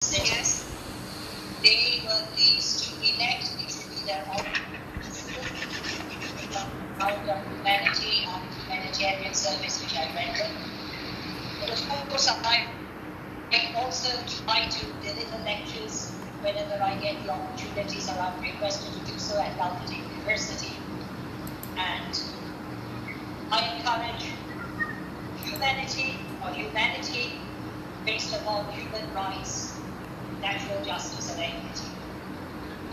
Yes, they were pleased to elect me to be their out of humanity and humanitarian service which I rendered. But of course, I also try to deliver lectures whenever I get the opportunities, or I'm requested to do so at Calcutta University. And I encourage humanity based upon human rights, natural justice and equity.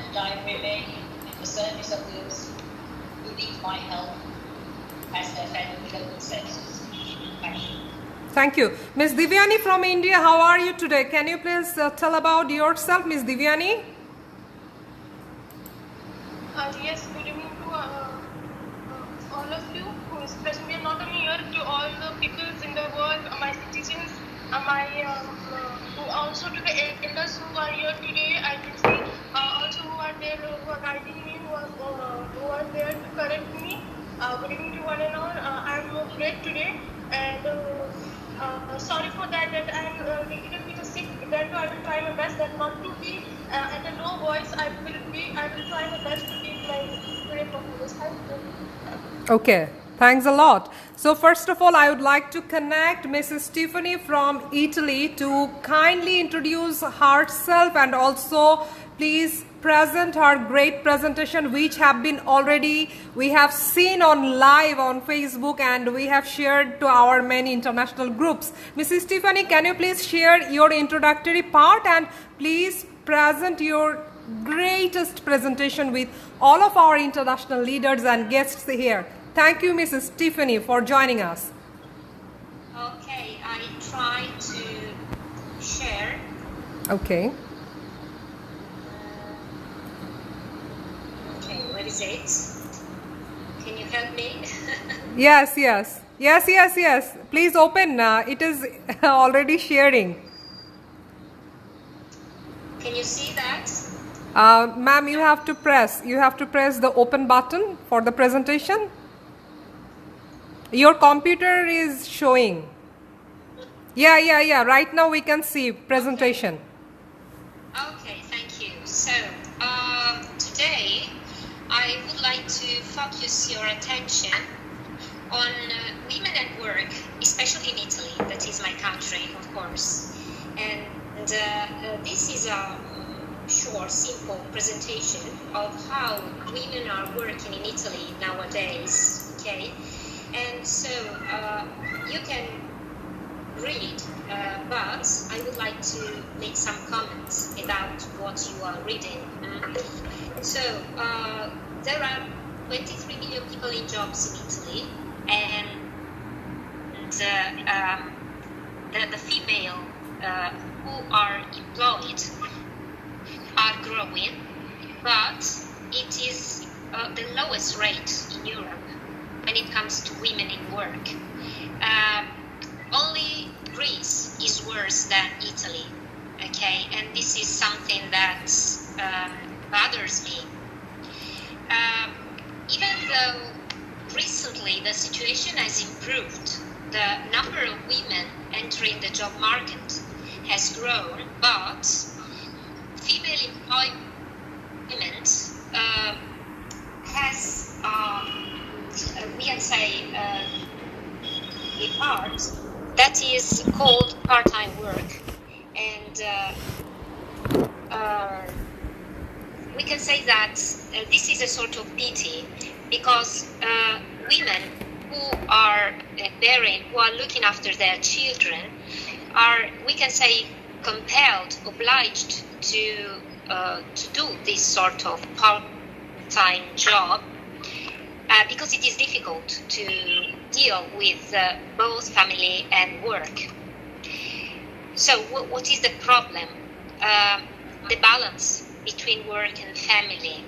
And I remain in the service of those who need my help as their fellow global citizens. Thank you. Thank you. Ms. Divyani from India, how are you today? Can you please tell about yourself, Ms. Divyani? Yes, good evening to all of you, especially not only here, to all the peoples in the world, my citizens, who also to the elders who are here today. I can see also who are there, who are guiding me, who are there to correct me. Good evening to one and all. I'm great today, and sorry for that I am a little bit sick. Then I will try my best that not to be at a low voice. I will try my best to keep my today performance. Thank you. Okay, thanks a lot. So first of all, I would like to connect Mrs. Stephanie from Italy to kindly introduce herself and also please present her great presentation which have been already we have seen on live on Facebook and we have shared to our many international groups. Mrs. Stephanie, can you please share your introductory part and please present your greatest presentation with all of our international leaders and guests here. Thank you, Mrs. Stephanie, for joining us. Okay, I try to share. Okay. Okay, where is it? Can you help me? Yes. Please open. It is already sharing. Can you see that? Ma'am, you have to press the open button for the presentation. Your computer is showing. Yeah. Right now we can see presentation. Okay, thank you. So, today I would like to focus your attention on women at work, especially in Italy, that is my country, of course. And this is a short, simple presentation of how women are working in Italy nowadays, okay? And so you can read, but I would like to make some comments about what you are reading. So there are 23 million people in jobs in Italy, and the female who are employed are growing, but it is the lowest rate in Europe when it comes to women in work. Only Greece is worse than Italy, okay? And this is something that bothers me. Even though recently the situation has improved, the number of women entering the job market has grown, but female employment has, we can say, a part that is called part-time work, and we can say that this is a sort of pity, because women who are who are looking after their children are, we can say, compelled, obliged to do this sort of part-time job because it is difficult to deal with both family and work. So what is the problem? The balance between work and family,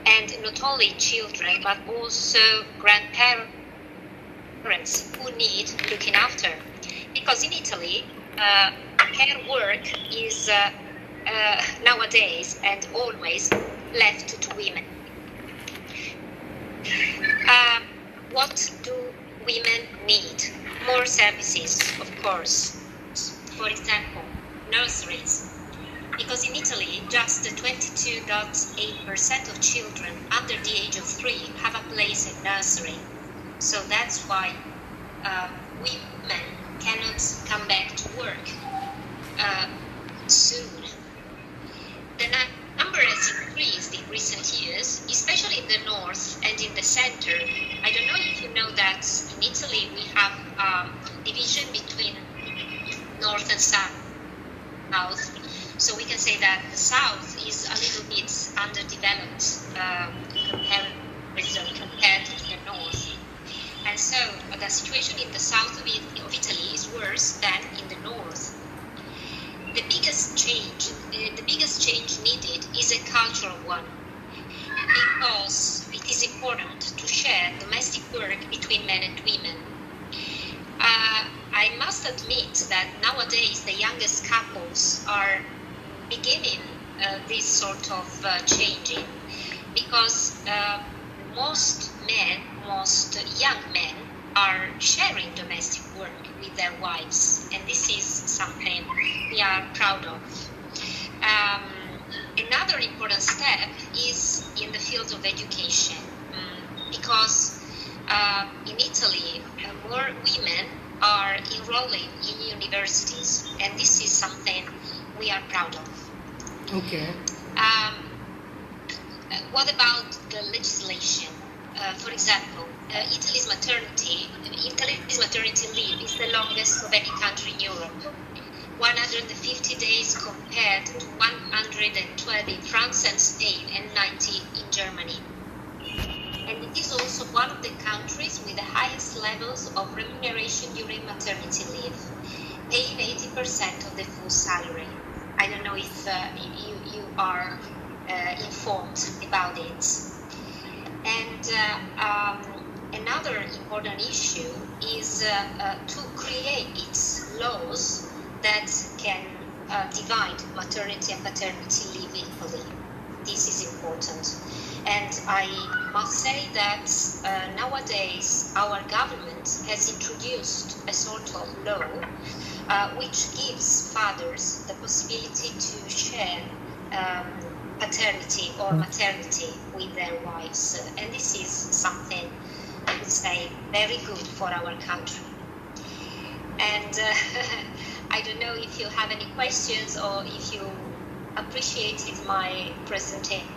and not only children but also grandparents who need looking after, because in Italy care work is nowadays and always left to women. What do women need? More services, of course. For example, nurseries, because in Italy, just 22.8% of children under the age of 3 have a place at nursery. So that's why women cannot come back to work soon. The number has increased in recent years, especially in the north and in the center. I don't know if you know that in Italy we have division between north and south. So we can say that the south is a little bit underdeveloped compared to the north. And so the situation in the south of Italy is worse than in the north. The biggest change needed is a cultural one, because it is important to share domestic work between men and women. I must admit that nowadays the youngest couples are beginning this sort of changing, because most young men are sharing domestic work with their wives, and this is something we are proud of. Another important step is in the field of education, because in Italy more women are enrolling in universities, and this is something we are proud of. Okay. What about the legislation? For example, Italy's maternity leave is the longest of any country in Europe. 150 days compared to 112 in France and Spain and 90 in Germany. And it is also one of the countries with the highest levels of remuneration during maternity leave, paying 80% of the full salary. I don't know if you are informed about it. And another important issue is to create laws that can divide maternity and paternity leave equally. This is important. And I must say that nowadays our government has introduced a sort of law which gives fathers the possibility to share paternity or maternity with their wives. And this is something, I would say, very good for our country. And I don't know if you have any questions or if you appreciated my presentation.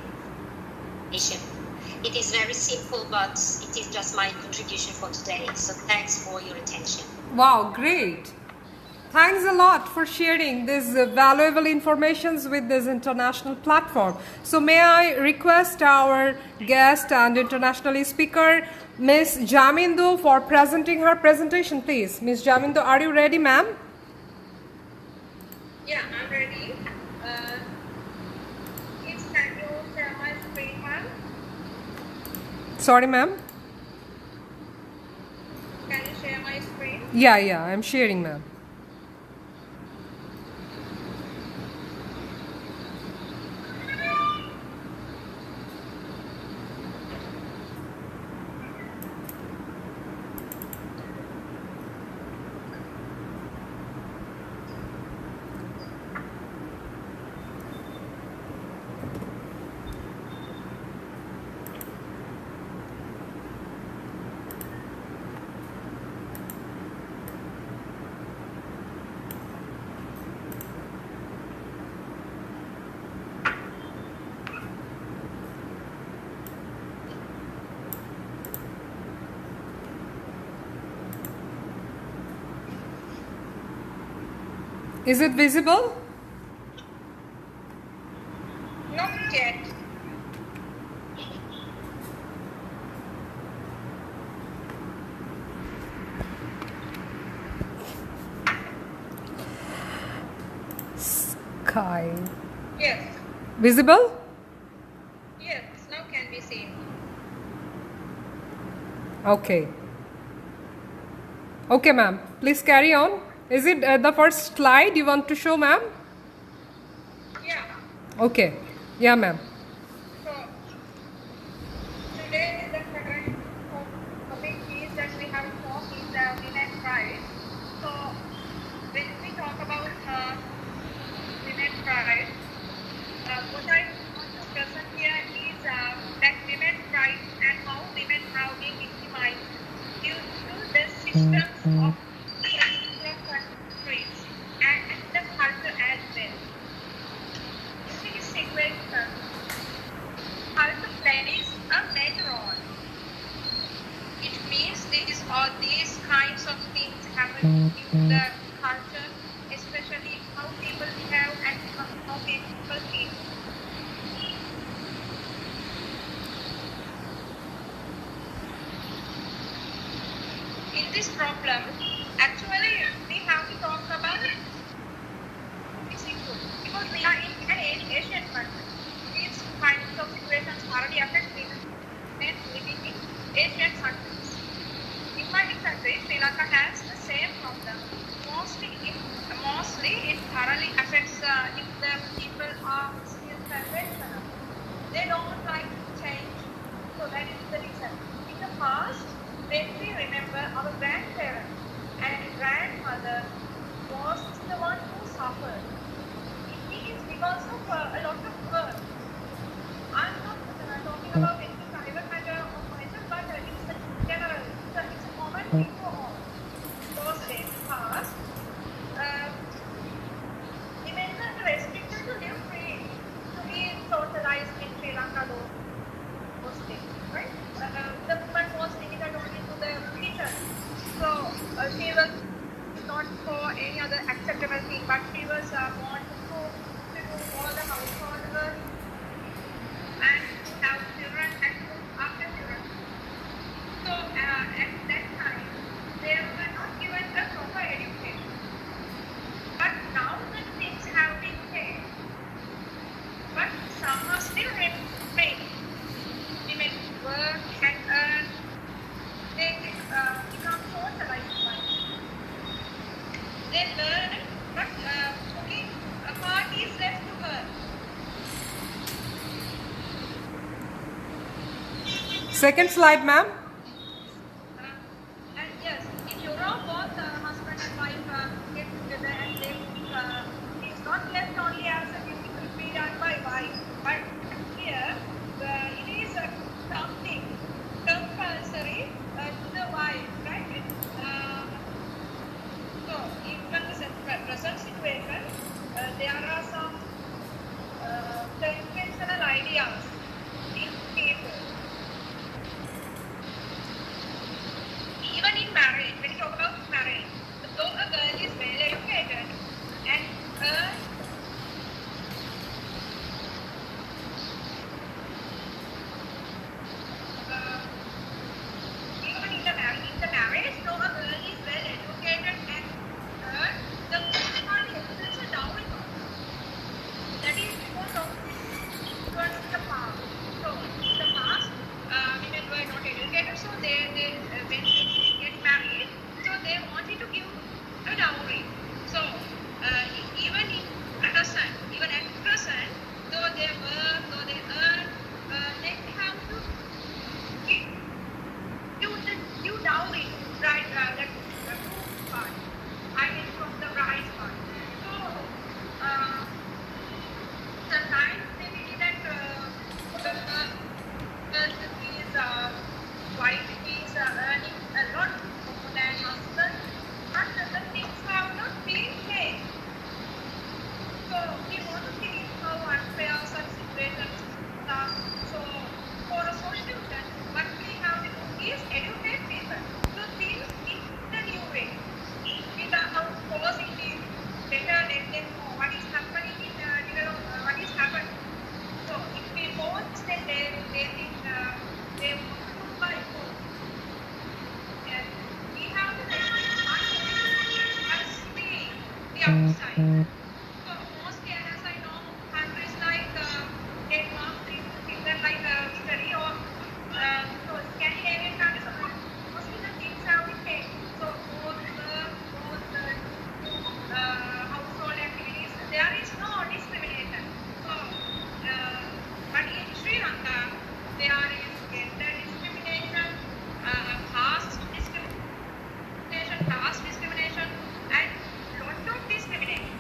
It is very simple, but it is just my contribution for today. So thanks for your attention. Wow, great. Thanks a lot for sharing this valuable information with this international platform. So may I request our guest and international speaker, Ms. Jamindu, for presenting her presentation, please. Ms. Jamindu, are you ready, ma'am? Yeah, I'm ready. Please can you share my screen, ma'am? Sorry, ma'am? Can you share my screen? Yeah, I'm sharing, ma'am. Is it visible? Not yet. Sky. Yes. Visible? Yes, now can be seen. Okay. Okay, ma'am. Please carry on. Is it the first slide you want to show, ma'am? Yeah. Okay. Yeah, ma'am. So today the current topic is that we have talked is women's rights. So when we talk about women's rights, systems of particular countries and the culture as well. In this situation, culture plays a major role. It means these kinds of things happen in the culture, especially how people behave and how people feel. In this problem, actually, we have to talk about this issue because we are in an Asian country. These kinds of situations already affect women living in Asian countries. In my country, Sri Lanka has the same problem. Mostly it thoroughly affects if the people are still conventional. They don't like to change. So that is the reason. In the past, when we remember our grandparents and grandmother was the one who suffered. It is because of a lot of work. I'm not talking about any private matter of myself, but it's a general, it's a common thing for all. Those days past, women were restricted to live free, to be socialized in Sri Lanka those days, right? The woman was limited only to the kitchen. So she was not for any other acceptable thing, but she was born to cook, to do all the household work, and to have children and to look after children. So at that time, they were not given a proper education. But now the things have been changed. But some are still remain. Women work and earn. They become socialized. They learn, but cooking a part is left to her. Second slide, ma'am. And yes, in Europe, both husband and wife get together and they it's not left only as a duty to be done by wife, but here it is something compulsory to the wife, right? So even the present situation, there are some conventional ideas in people. Even in marriage, when you talk about marriage, though a girl is well educated and even in the marriage, though a girl is well educated and the woman is a dowry. That is because of towards the past. So in the past, women were not educated, so they when they get married, so they wanted to give a dowry. So even at present, though they work, though they earn, they have to give dowry, right? The groom part, I mean from the bride part. So sometimes they believe that wife is earning a lot more than husband, but the things have not been changed. So we want to see how unfair such situations are. So for a solution, what we have to do is educate people to think in the new way. Without forcing it, better let them know what is happening in what is happening. So if we force them, they think they want to buy food. And we have to as the outside. So mostly, as I know, countries like Denmark, Finland, like Italy, or so Scandinavian countries, mostly the things have been changed. So both household activities, there is no discrimination. So, but in Sri Lanka, there is gender discrimination, caste discrimination, and lot of discrimination.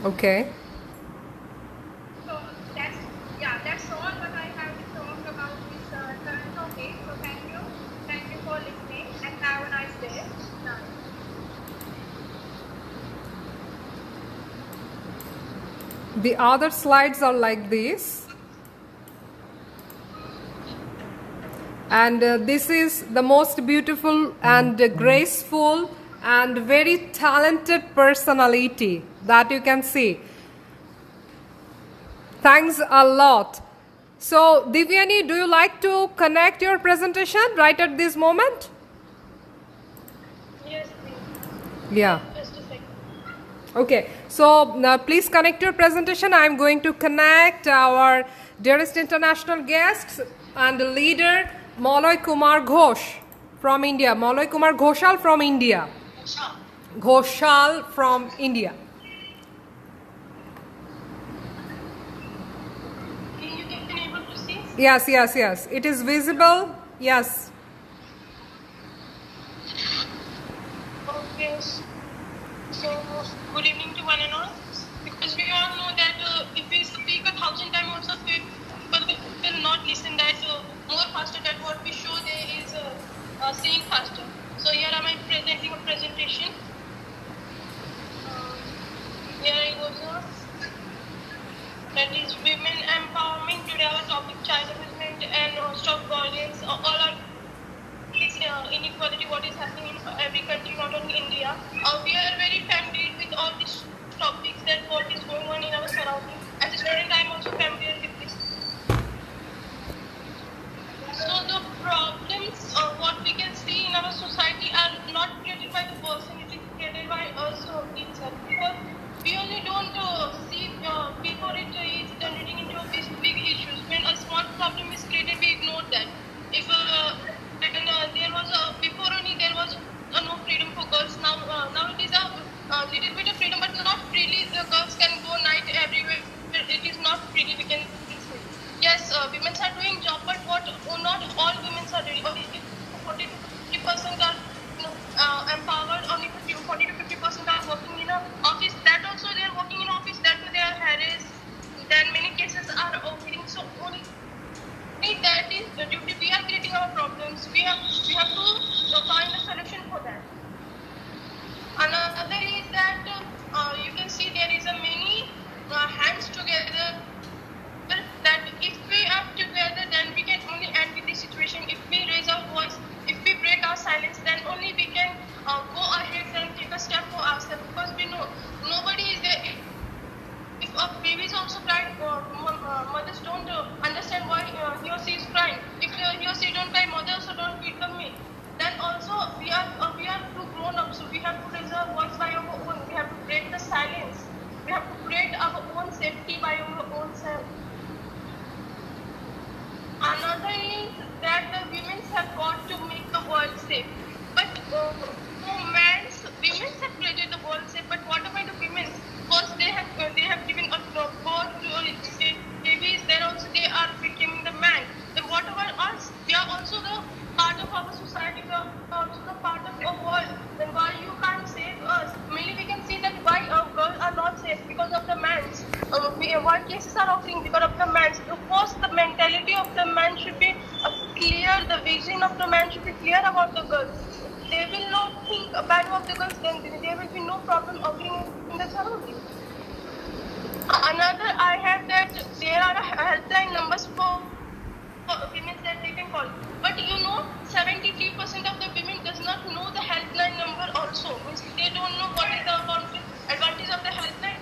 Okay. So that's all what I have to talk about this current topic. So thank you for listening, and have a nice day. Bye. The other slides are like this. And this is the most beautiful and graceful and very talented personality that you can see. Thanks a lot. So, Divyani, do you like to connect your presentation right at this moment? Yes, please. Yeah. Just a second. Okay. So, now please connect your presentation. I am going to connect our dearest international guests and leader, Malay Kumar Ghosh from India. Malay Kumar Ghoshal from India. Ghoshal from India. You can able to see? Yes, yes, yes. It is visible. Yes. Okay. So good evening to one and all. Because we all know that if we speak 1,000 times also, people will not listen. That more faster than what we show there is saying faster. So here am I presenting a presentation. Here I go, sir. That is women empowerment. Today our topic child development and stop violence. All are this inequality what is happening in every country, not only India. We are very familiar with all these topics that what is going on in our surroundings. As a student, I am also familiar with this. So the problems what we can see in our society are not created by the person, it is created by us itself. Because we only don't see before it is turning into these big issues. When a small problem is created, we ignore that. If there was before only there was no freedom for girls. Now it is a little bit of freedom, but not freely. The girls can go night everywhere. It is not freely. We can say. Yes, women are doing job, but not all women are doing. Only 40 to 50% are empowered. Only 40 to 50% are working in an office. That also they are working in office. That too they are harassed. Then many cases are occurring. So only that is the duty. We are creating our problems. We have to find a solution for that. Another is that you can see there is a many hands together. That if we are together, then we can only end with this situation. If we raise our voice, if we break our silence, then only we can go ahead and take a step for ourselves. Because we know nobody is there. If a baby is also crying, mothers don't understand why he or she is crying. If he or she don't cry, mothers also don't feed the milk. Then also we are too grown up, so we have to raise our voice by our own. We have to break the silence. We have to create our own safety by our own self. Another is that the women have got to make the world safe. But women have created the world safe. But what about the women? First, they have given a birth to babies. Then also they are becoming the man. Then what about us? We are also the part of our society. We are also the part of our world. Then why you can't save us? Mainly we can see that why our girls are not safe because of the men. Why cases are occurring because of the men. First, the mentality of the man should be clear. The vision of the man should be clear about the girls. They will not think bad of the girls. Then there will be no problem occurring in the surroundings. Another, I have that there are helpline numbers for women that they can call. But 73% of the women does not know the helpline number also. Means they don't know what is the advantage of the helpline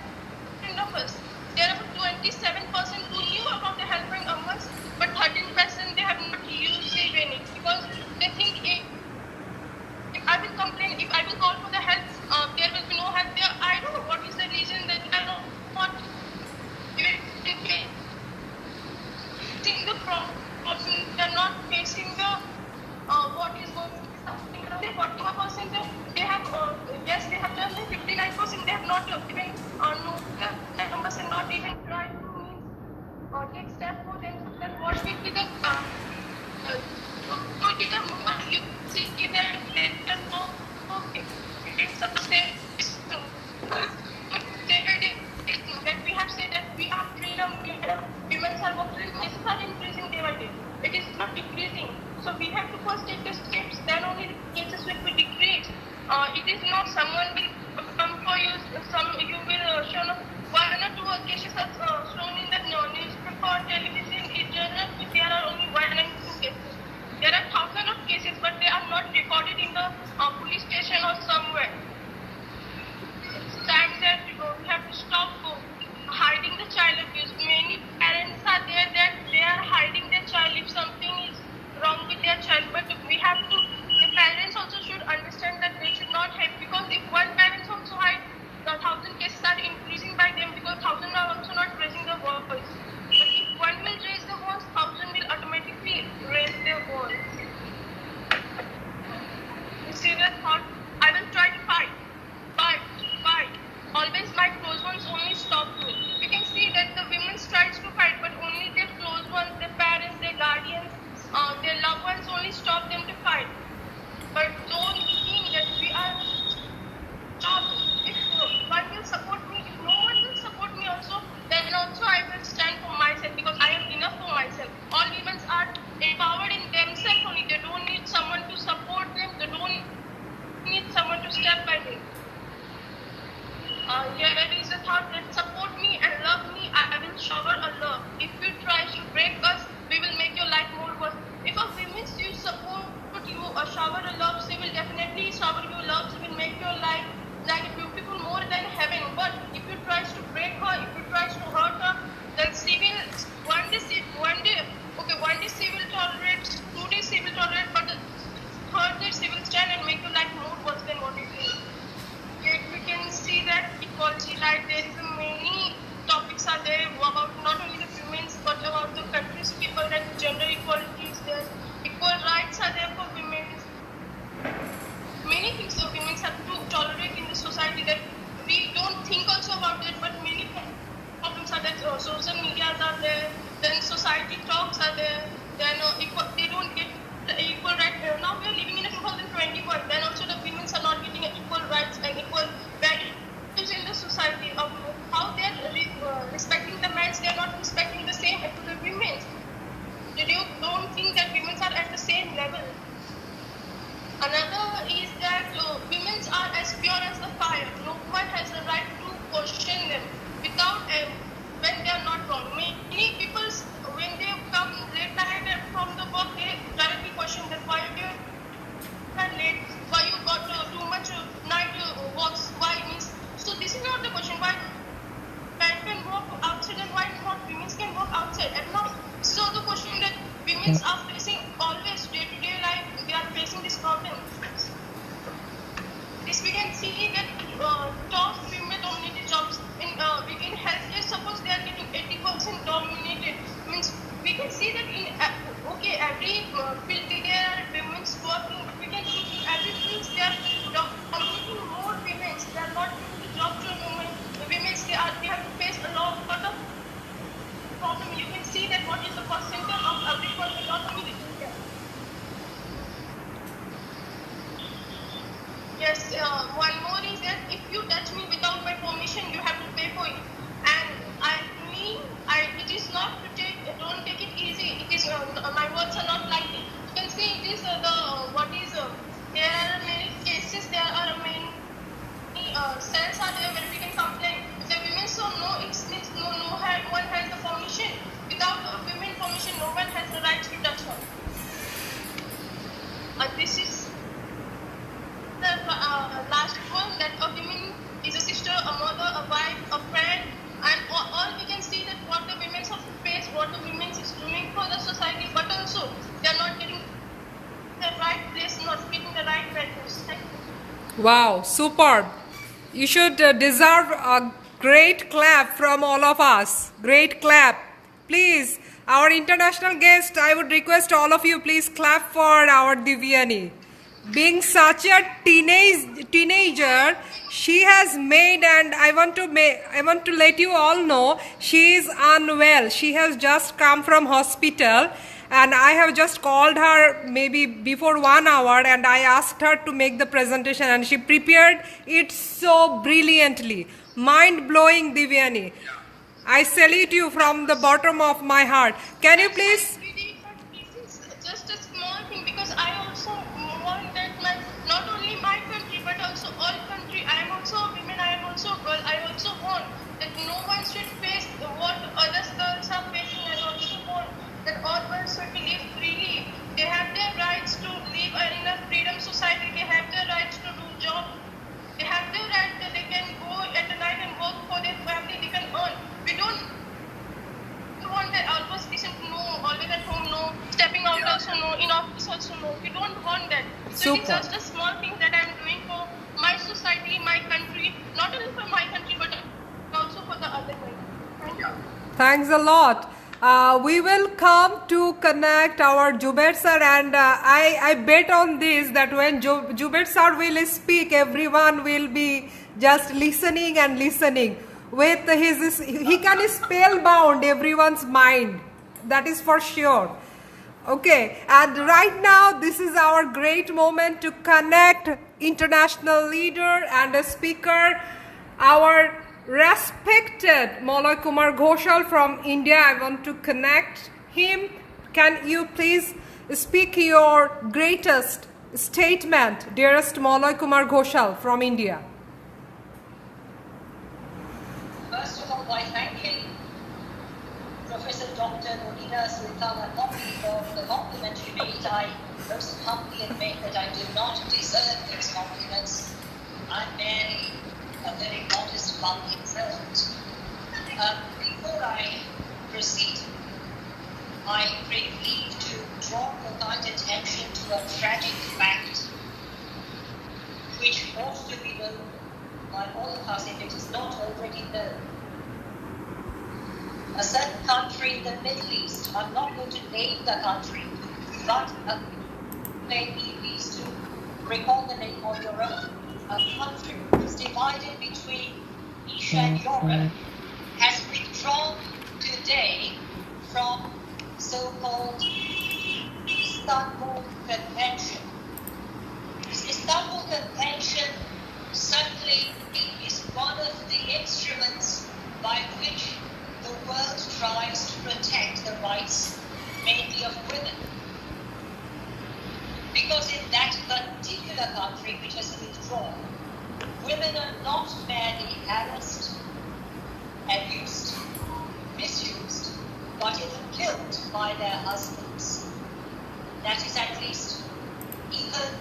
numbers. There are 27% who knew about the helpline numbers, but 13% they have not used it because they think if I will complain, if I will call for the help, there will be no help there. I don't know what is the reason that I don't want even think the problem. They are not facing the what is going on. 41% they have yes they have done. 59% they have not even no the numbers are not even tried to take step for them. Then what will be the you see that they know okay it's a step. is not someone will come for you. You will show one or two cases are shown in the newspaper or television. In general, there are only one and two cases. There are thousands of cases, but they are not recorded in the police station or somewhere. It's time that we have to stop hiding the child abuse. Many parents are there that they are hiding their child if something is wrong with their child, but we have to, the parents also should understand that they should not hide, because if one parent also hide, the 1,000 cases are increasing by them, because 1,000 are also not raising their voice. But if one will raise the voice, 1,000 will automatically raise their voice. You see that thought? I will try to fight. Always my close ones only stop me. You can see that the women tries to fight, but only their close ones, their parents, their guardians, their loved ones only stop them to fight. But don't think that we are stopped. If one will support me, if no one will support me also, then also I will stand for myself, because I am enough for myself. All women are empowered in themselves only. They don't need someone to support them. They don't need someone to step by them. There is a thought that support me and love me, I will shower a love. If you try to break us, we will make your life more worse. If a woman you support you, a shower a love, she will definitely shower your love. She will make your life like beautiful more than heaven. But if you try to break her, if you try to hurt her, then she will one day she will tolerate, 2 days she will tolerate, but the third day she will stand and make your life more worse than what it is. Yet we can see that equality, right? There is many topics are there about not only the women's but about the country's people, that gender equality is there, equal rights are there for women. Many things the women have to tolerate in the society that we don't think also about it, but many problems are there. Social medias are there, then society talks are there, then they don't get the equal right. Now we are living in a 2021, then also the women are not getting equal rights and equal values in the society of how they are respecting the men. They are not respecting the same to the women. They don't think that women are at the same level. Another is that women are as pure as the fire. No one has the right to question them without when they are not wrong. Many people, when they come late night from the work, they directly question that why you are late, why you got too much night walks, why means. So this is not the question why men can walk outside and why not women can walk outside. And now, so the question that women are facing always day-to-day life, they are facing this problem. This we can see that top women-dominated jobs in healthcare, suppose they are getting 80% dominated. Means we can see that in every field there are women's working, but we can see in every field they are dominating more women. They are not giving the job to women. The women they have to face a lot of problem. You can see that what is the percentage of every person, not only the India. Yes, one more is that if you touch me without my permission, you have to pay for it. And it is not to take, don't take it easy. It is, my words are not like it. You can see it is there are many cases, there are many cells are there where we can complain. If the women so no, one has the permission. Without women permission, no one has the right to touch her. This is the last one, that a woman is a sister, a mother, a wife, a friend, and all we can see that what the women have to face, what the women is doing for the society, but also they are not getting the right place, not getting the right values. Thank you. Wow, superb. You should deserve a great clap from all of us. Great clap. Please, our international guest, I would request all of you, please clap for our Divyani. Being such a teenager, she has made, and I want to let you all know, she is unwell. She has just come from hospital, and I have just called her maybe before 1 hour, and I asked her to make the presentation, and she prepared it so brilliantly. Mind-blowing, Divyani. I salute you from the bottom of my heart. Can you please? This is just a small thing, because I also want that not only my country but also all also know, in office also know. We don't want that. So it's Super. just a small thing that I'm doing for my society, my country, not only for my country but also for the other country. Thank you. Thanks a lot. We will come to connect our Jubair sir, and I bet on this that when Jubair sir will speak, everyone will be just listening and listening. With he can spellbound everyone's mind. That is for sure. Okay, and right now this is our great moment to connect international leader and a speaker, our respected Malay Kumar Ghoshal from India. I want to connect him. Can you please speak your greatest statement, dearest Malay Kumar Ghoshal from India? First of all, I thank Professor Dr. Nonina Sultana Poppy for the compliment she made. I most humbly admit that I do not deserve those compliments. I'm merely a very modest public servant. Before I proceed, I crave leave to draw your kind attention to a tragic fact which ought to be known by all of us if it is not already known. A certain country in the Middle East, I'm not going to name the country, but maybe please to recall the name on your own. A country which is divided between Asia and Europe has withdrawn today from so-called Istanbul Convention. This Istanbul Convention certainly is one of the instruments by which the world tries to protect the rights mainly of women. Because in that particular country which has withdrawn, women are not merely harassed, abused, misused, but even killed by their husbands. That is at least even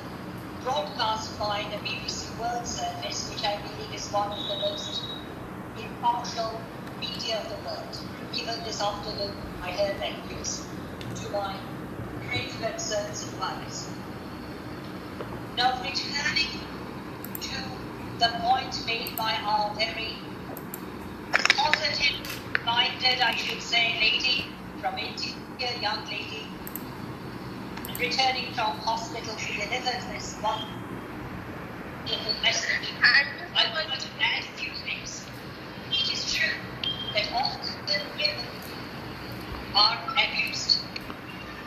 broadcast by the BBC World Service, which I believe is one of the most impartial media of the world. Even this afternoon, I heard that news, to my great concern and surprise. Now, returning to the point made by our very positive-minded, I should say, lady from India, young lady, and returning from hospital, she delivered this one little message. I would like to add a few things. It is true that often women are abused,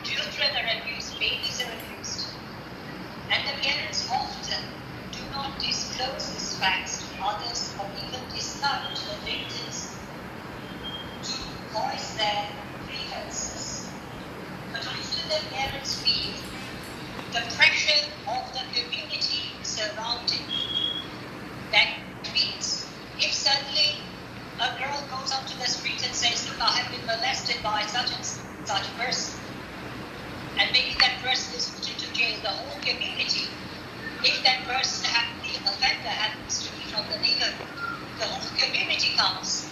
children are abused, babies are abused, and the parents often do not disclose these facts to others or even discourage the victims to voice their grievances. But often the parents feel the pressure of the community surrounding. That means if suddenly a girl goes up to the street and says, look, I have been molested by such and such person, and maybe that person is put into jail, the whole community, if that person, the offender happens to be from the neighborhood, the whole community comes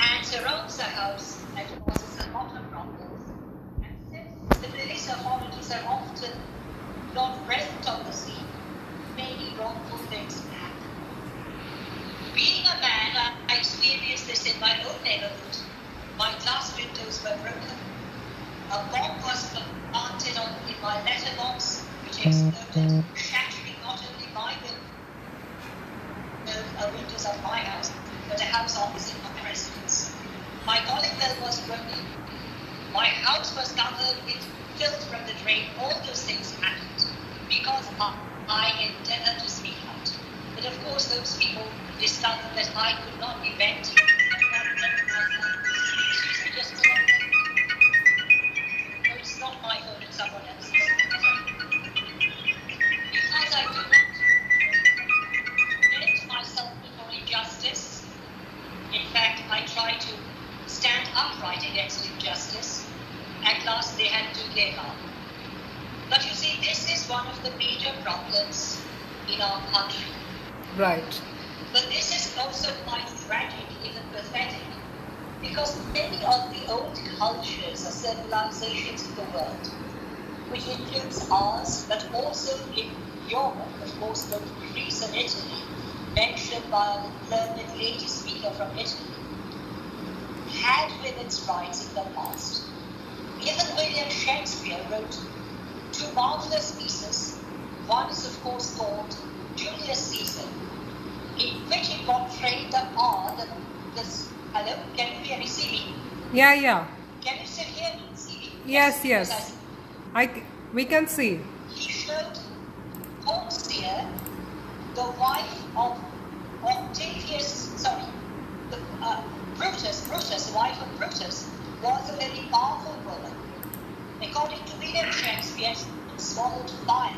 and surrounds the house and causes a lot of problems. And since the police authorities are often not present on the scene, many wrongful things happen. Being a man, I experienced this in my own neighborhood. My glass windows were broken. A bomb was planted in my letterbox, which exploded, shattering not only my windows of my house, but a house opposite my residence. My calling bell was broken. My house was covered with filth from the drain. All those things happened because I endeavored to speak out. But of course, those people discovered that I could not be bent. Excuse me, just a moment. No, it's not my phone, it's someone else's. Because I do not bend myself before injustice. In fact, I try to stand upright against injustice. At last, they had to give up. But you see, this is one of the major problems in our country. Right. But this is also quite tragic, even pathetic, because many of the old cultures or civilizations in the world which includes ours, but also in Europe, of course, the Greece and Italy, mentioned by the learned lady speaker from Italy, had women's rights in the past. Even William Shakespeare wrote two marvelous pieces. One is, of course, called Julius Caesar, in which he portrayed the hello, can you hear me, see me? Yeah, yeah. Can you still hear me, see me? Yes, yes. We can see. He showed Portia, the wife of Brutus, the wife of Brutus, was a very powerful woman. According to William Shakespeare, she swallowed fire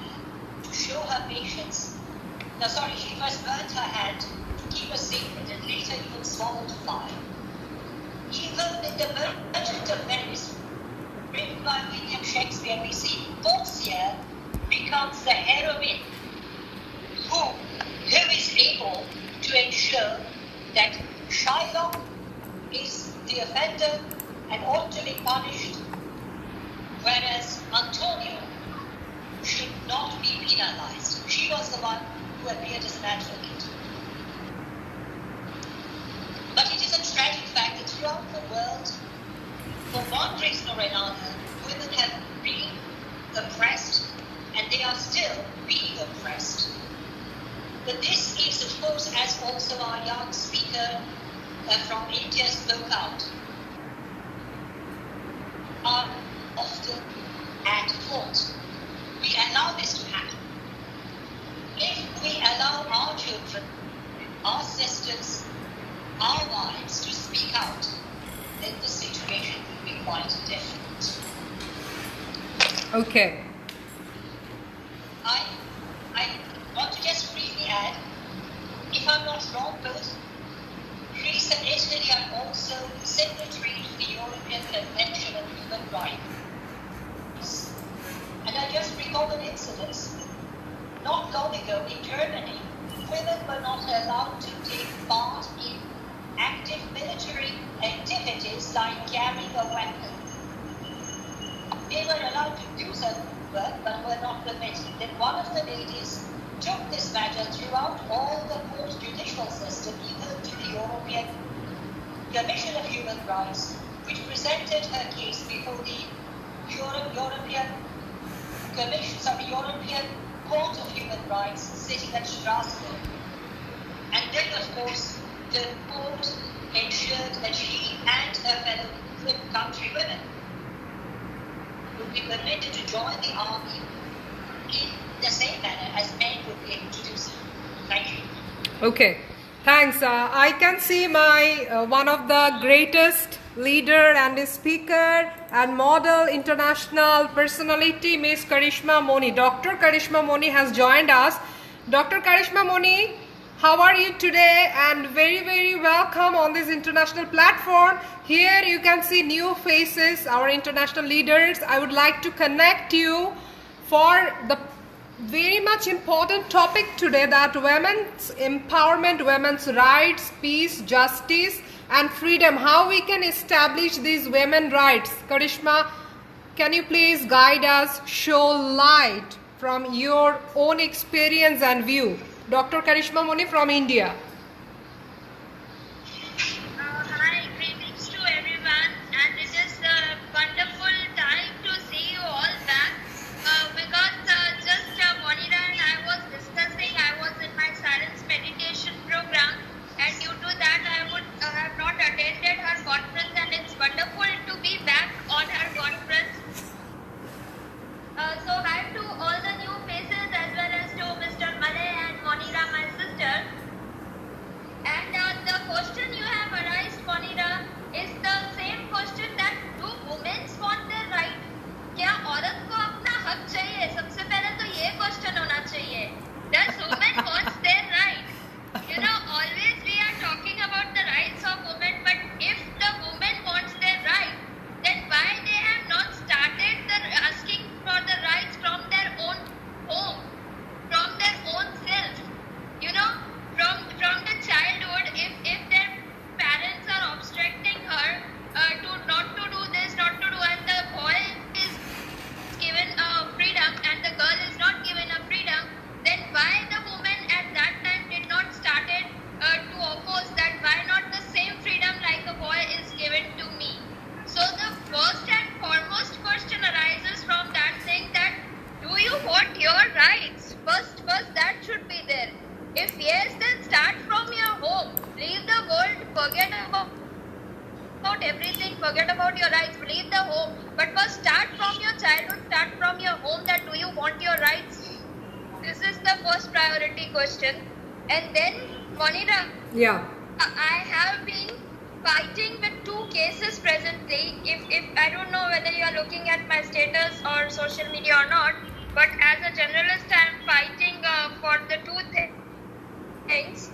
to show her patience. She first burnt her hand to keep a secret and later even swallowed fire. Even in the Merchant of Venice, written by William Shakespeare, we see Portia becomes the heroine who is able to ensure that Shylock is the offender and ought to be punished, whereas Antonio should not be penalized. She was the one who appeared as an advocate. But it is a tragic fact that throughout the world, for one reason or another, women have been oppressed, and they are still being oppressed. But this is, of course, as also our young speaker from India spoke out, are often at fault. We allow this to happen. If we allow our children, our sisters, our wives to speak out, then the situation will be quite different. Okay. I want to just briefly add, if I'm not wrong, both Greece and Italy are also signatory to the European Convention on Human Rights. And I just recall an incident. Not long ago in Germany, women were not allowed to take part in active military activities like carrying a weapon. They were allowed to do certain work, but were not permitted. Then one of the ladies took this matter throughout all the court judicial system, even to the European Commission of Human Rights, which presented her case before the European Court of Human Rights sitting at Strasbourg. And then, of course, the court ensured that she and her fellow countrywomen would be permitted to join the army in the same manner as men would be able to do so. Thank you. Okay, thanks. I can see my one of the greatest leader and speaker and model international personality, Miss Karishma Moni. Dr. Karishma Moni has joined us. Dr. Karishma Moni, how are you today? And very, very welcome on this international platform. Here you can see new faces, our international leaders. I would like to connect you for the very much important topic today, that women's empowerment, women's rights, peace, justice and freedom. How we can establish these women's rights. Karishma, can you please guide us, show light from your own experience and view? Dr. Karishma Moni from India. Hi, greetings to everyone, and it is a wonderful time to see you all back because just Monira and I was discussing, I was in my silence meditation program, and due to that I would have not attended her conference, and it's wonderful to be back on her conference. So hi to all the new faces as well as to Mr. Malay and Monira, my sister. question. And then, Monira, Yeah. I have been fighting with 2 cases presently. If I don't know whether you are looking at my status or social media or not, but as a journalist, I am fighting for the 2 things.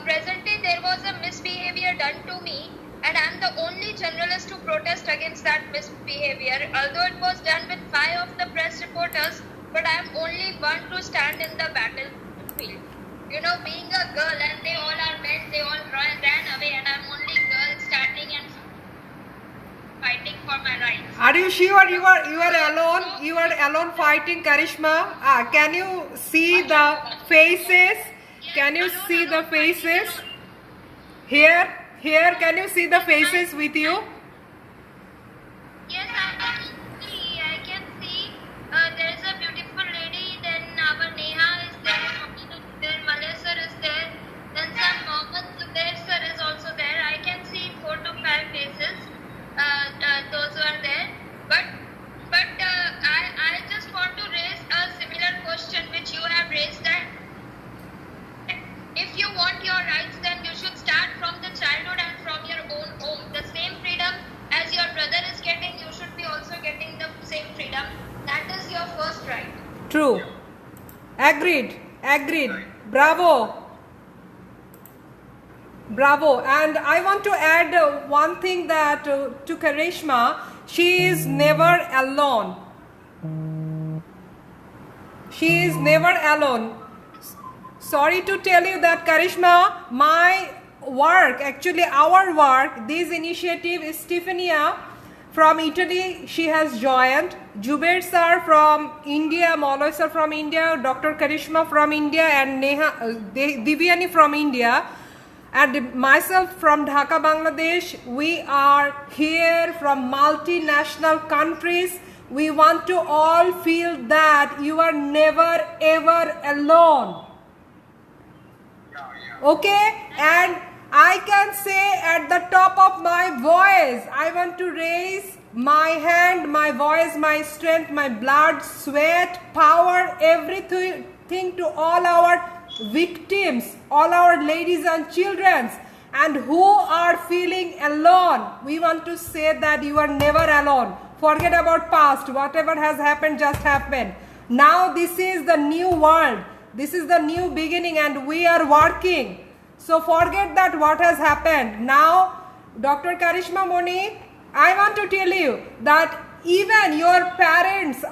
Presently, there was a misbehavior done to me, and I am the only journalist to protest against that misbehavior. Although it was done with 5 of the press reporters, but I am only one to stand in the battlefield. You know, being a girl and they all are men, they all ran away, and I'm only girl standing and fighting for my rights. Are you sure you are alone? You are alone fighting, Karishma? Can you see the faces? Can you see the faces? Here, can you see the faces with you? Yes, I can see. There is a beautiful lady. Then our Neha is there. Then Malay sir is there. Then some Mohammed Zubair sir is also there. I can see 4 to 5 faces. Those who are there. But I just want to raise a similar question which you have raised, that if you want your rights, then you should start from the childhood and from your own home. The same freedom as your brother is getting, you should be also getting the same freedom. That is your first right. True. Agreed. Bravo. And I want to add one thing, that to Karishma, she is never alone. She is never alone. Sorry to tell you that, Karishma, my work, actually our work, this initiative is Stefania from Italy. She has joined. Jubair sir from India, Malay sir from India, Dr. Karishma from India, and Divyani from India. And myself from Dhaka, Bangladesh. We are here from multinational countries. We want to all feel that you are never ever alone. Okay? And I can say at the top of my voice, I want to raise my hand, my voice, my strength, my blood, sweat, power, everything to all our victims, all our ladies and children, and who are feeling alone. We want to say that you are never alone. Forget about past. Whatever has happened just happened. Now this is the new world. This is the new beginning, and we are working. So forget that what has happened. Now, Dr. Karishma Moni, I want to tell you that even your parents,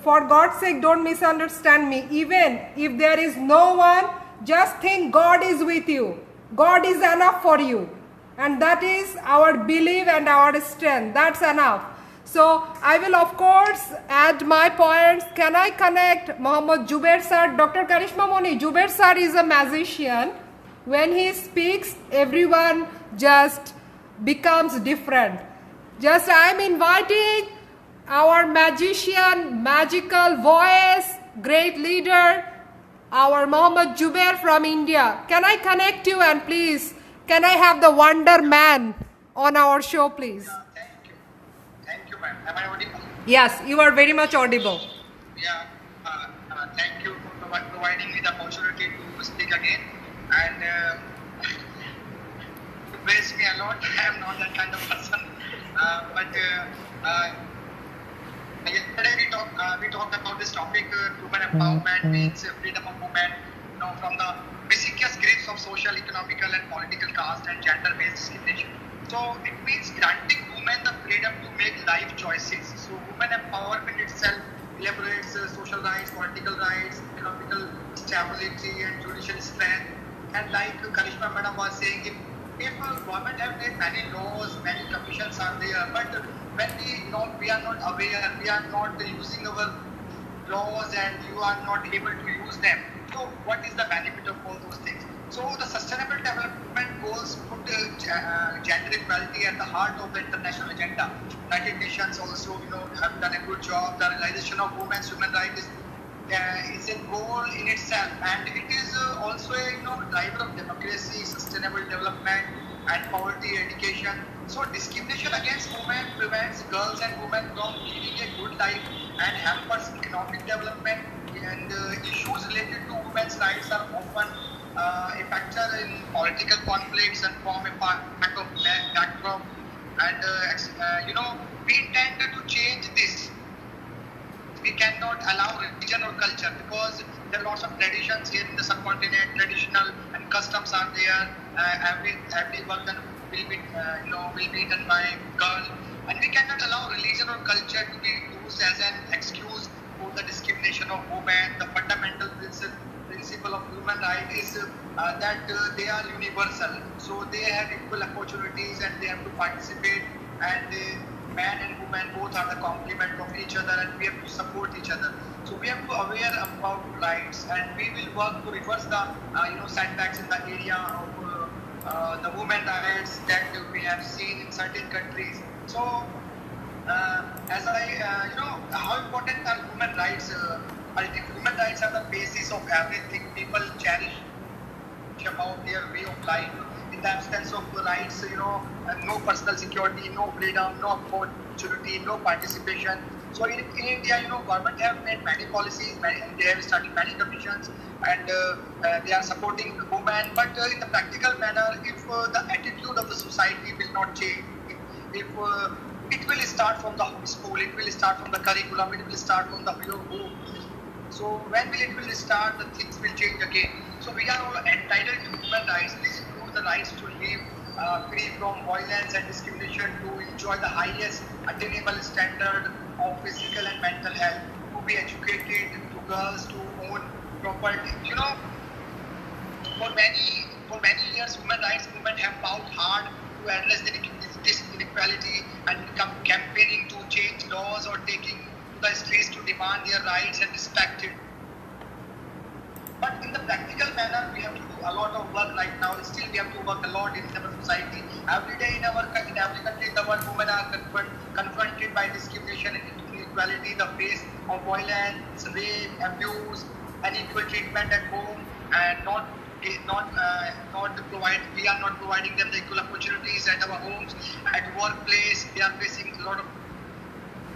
for God's sake, don't misunderstand me. Even if there is no one, just think God is with you. God is enough for you. And that is our belief and our strength. That's enough. So I will of course add my points. Can I connect Mohammed Jubair sir? Dr. Karishma Moni, Jubair sir is a magician. When he speaks, everyone just becomes different. Just I am inviting our magician, magical voice, great leader, our Mohammed Jubair from India. Can I connect you, and please, can I have the Wonder Man on our show, please? Thank you, ma'am. Am I audible? Yes, you are very much audible. Yeah. Thank you for providing me the opportunity to speak again. And you praise me a lot. I am not that kind of person. Yesterday we talked about this topic. Women empowerment means freedom of movement. You know, from the vicious grips of social, economical, and political caste and gender-based discrimination. So it means granting women the freedom to make life choices. So women empowerment itself elaborates social rights, political rights, economical stability, and judicial strength. And like Karishma Madam was saying, if government have made many laws, many commissions are there, but when we are not aware, we are not using our laws, and you are not able to use them. So what is the benefit of all those things? So the sustainable development goals put gender equality at the heart of the international agenda. United Nations also, have done a good job. The realization of women's human rights is a goal in itself, and it is also a driver of democracy, sustainable development, and poverty eradication. So discrimination against women prevents girls and women from living a good life and hampers economic development, and issues related to women's women's rights are often a factor in political conflicts and form a part of backdrop. And we intend to change this. We cannot allow religion or culture because there are lots of traditions here in the subcontinent, traditional and customs are there. Every woman will be done by girl, and we cannot allow religion or culture to be used as an excuse for the discrimination of women. The fundamental principle of human rights is that they are universal, so they have equal opportunities and they have to participate, and man and woman both are the complement of each other, and we have to support each other. So we have to aware about rights, and we will work to reverse the setbacks in the area of the women rights that we have seen in certain countries. So as how important are human rights? I think human rights are the basis of everything people cherish about their way of life. In the absence of rights, no personal security, no freedom, no opportunity, no participation. So in India, government have made many policies, they have started many commissions, and they are supporting women. But in the practical manner, if the attitude of the society will not change, if it will start from the school, it will start from the curriculum, it will start from the home. So when it will start, the things will change again. So we are all entitled to human rights. This includes the rights to live free from violence and discrimination, to enjoy the highest attainable standard of physical and mental health, to be educated, to girls to own property. For many years, human rights movement have fought hard to address this inequality and campaigning to change laws or taking to the streets to demand their rights and respect it. But in the practical manner, we have to do a lot of work right now. Still, we have to work a lot in our society. Every day in every country in the world, women are confronted by discrimination and inequality, the face of violence, rape, abuse, unequal treatment at home, and we are not providing them the equal opportunities at our homes, at workplace. They are facing a lot of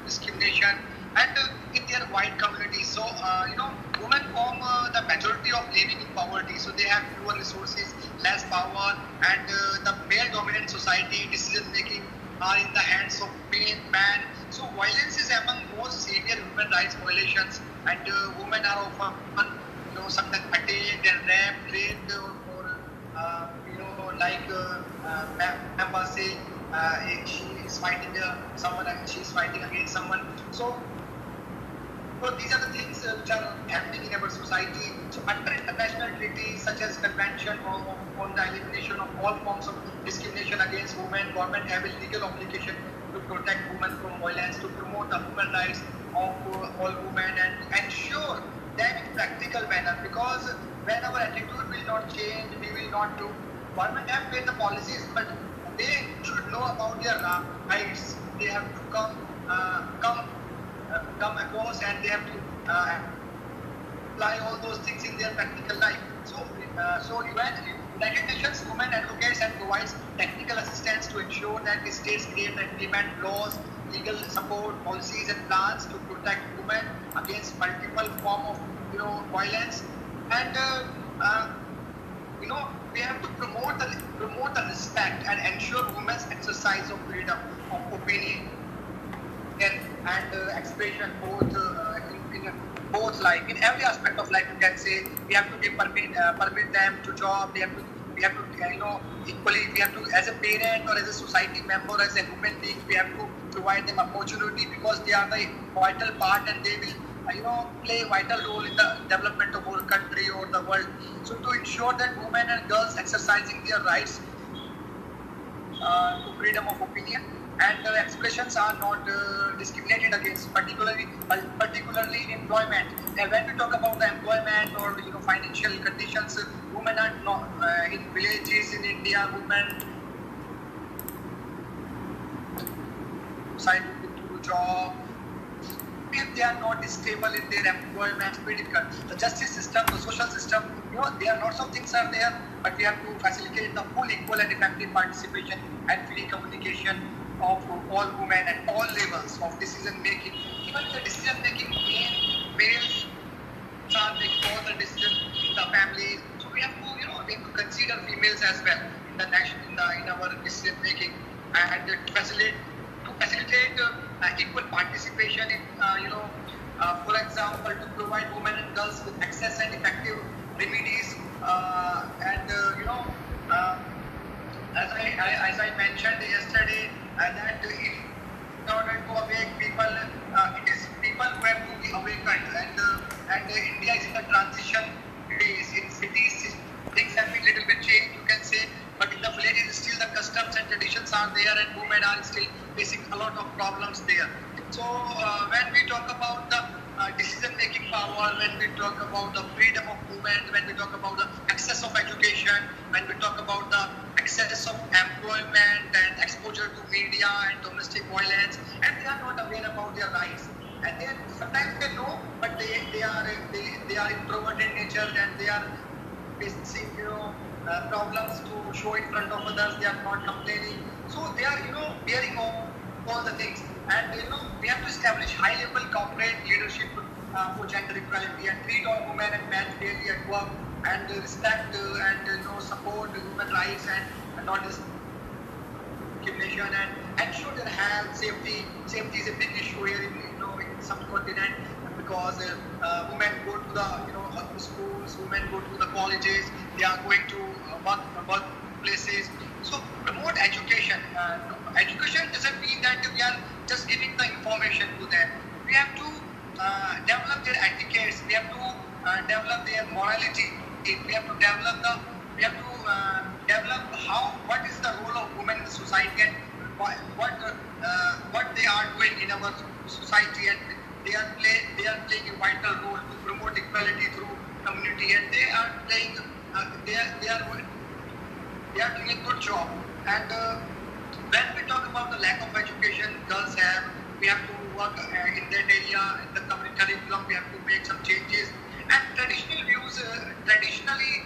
discrimination, and in their white communities. So, women form the majority of living in poverty. So they have fewer resources, less power, and the male-dominant society decision making are in the hands of man. So violence is among most severe human rights violations, and women are often, sometimes attacked and raped, or Member say she is fighting someone and she is fighting against someone. So these are the things which are happening in our society. So under international treaties such as Convention on the Elimination of All Forms of Discrimination Against Women, government have a legal obligation to protect women from violence, to promote the human rights of all women, and ensure them in practical manner. Because when our attitude will not change, we will not do. Government have made the policies, but they should know about their rights. They have to come across, and they have to apply all those things in their practical life. So United Nations Women advocates and provides technical assistance to ensure that the states create and implement laws, legal support, policies, and plans to protect women against multiple forms of violence. And we have to promote the respect and ensure women's exercise of freedom of opinion and expression, both life, in every aspect of life. You can say we have to permit them to job. We have to equally, we have to, as a parent or as a society member, as a human being, we have to provide them opportunity, because they are the vital part, and they will play a vital role in the development of our country or the world. So to ensure that women and girls exercising their rights to freedom of opinion and expressions are not discriminated against, particularly in employment. And when we talk about the employment or financial conditions, women are not in villages in India. Women decide to do job. If they are not stable in their employment, the justice system, the social system, there are lots of things are there, but we have to facilitate the full, equal, and effective participation and free communication of all women at all levels of decision making. Even the decision making, males are making all the decisions in the females as well in the in our decision making, and to facilitate equal participation in for example, to provide women and girls with access and effective remedies, and as I mentioned yesterday, that if in order to awake people, it is people who have to be awakened, and India is in the transition phase. In cities, things have been little bit changed, you can say, but in the villages, still the customs and traditions are there, and women are still facing a lot of problems there. So when we talk about the decision-making power, when we talk about the freedom of movement, when we talk about the access of education, when we talk about the access of employment and exposure to media and domestic violence, and they are not aware about their rights. And they sometimes they know, but they are introvert in nature, and they are facing problems to show in front of others. They are not complaining, so they are bearing all the things. And we have to establish high-level corporate leadership for gender equality, and treat all women and men fairly at work, and respect and support human rights and not discrimination, and ensure their health, safety. Safety is a big issue here in subcontinent, because women go to the schools, women go to the colleges, they are going to work places. So promote education. Education doesn't mean that we are just giving the information to them. We have to develop their etiquettes. We have to develop their morality. We have to develop what is the role of women in the society, and what they are doing in our society, and they are playing a vital role to promote equality through community, and they are playing they are doing a good job. And when we talk about the lack of education girls have, we have to work in that area, in the curriculum. We have to make some changes. And traditional views, traditionally,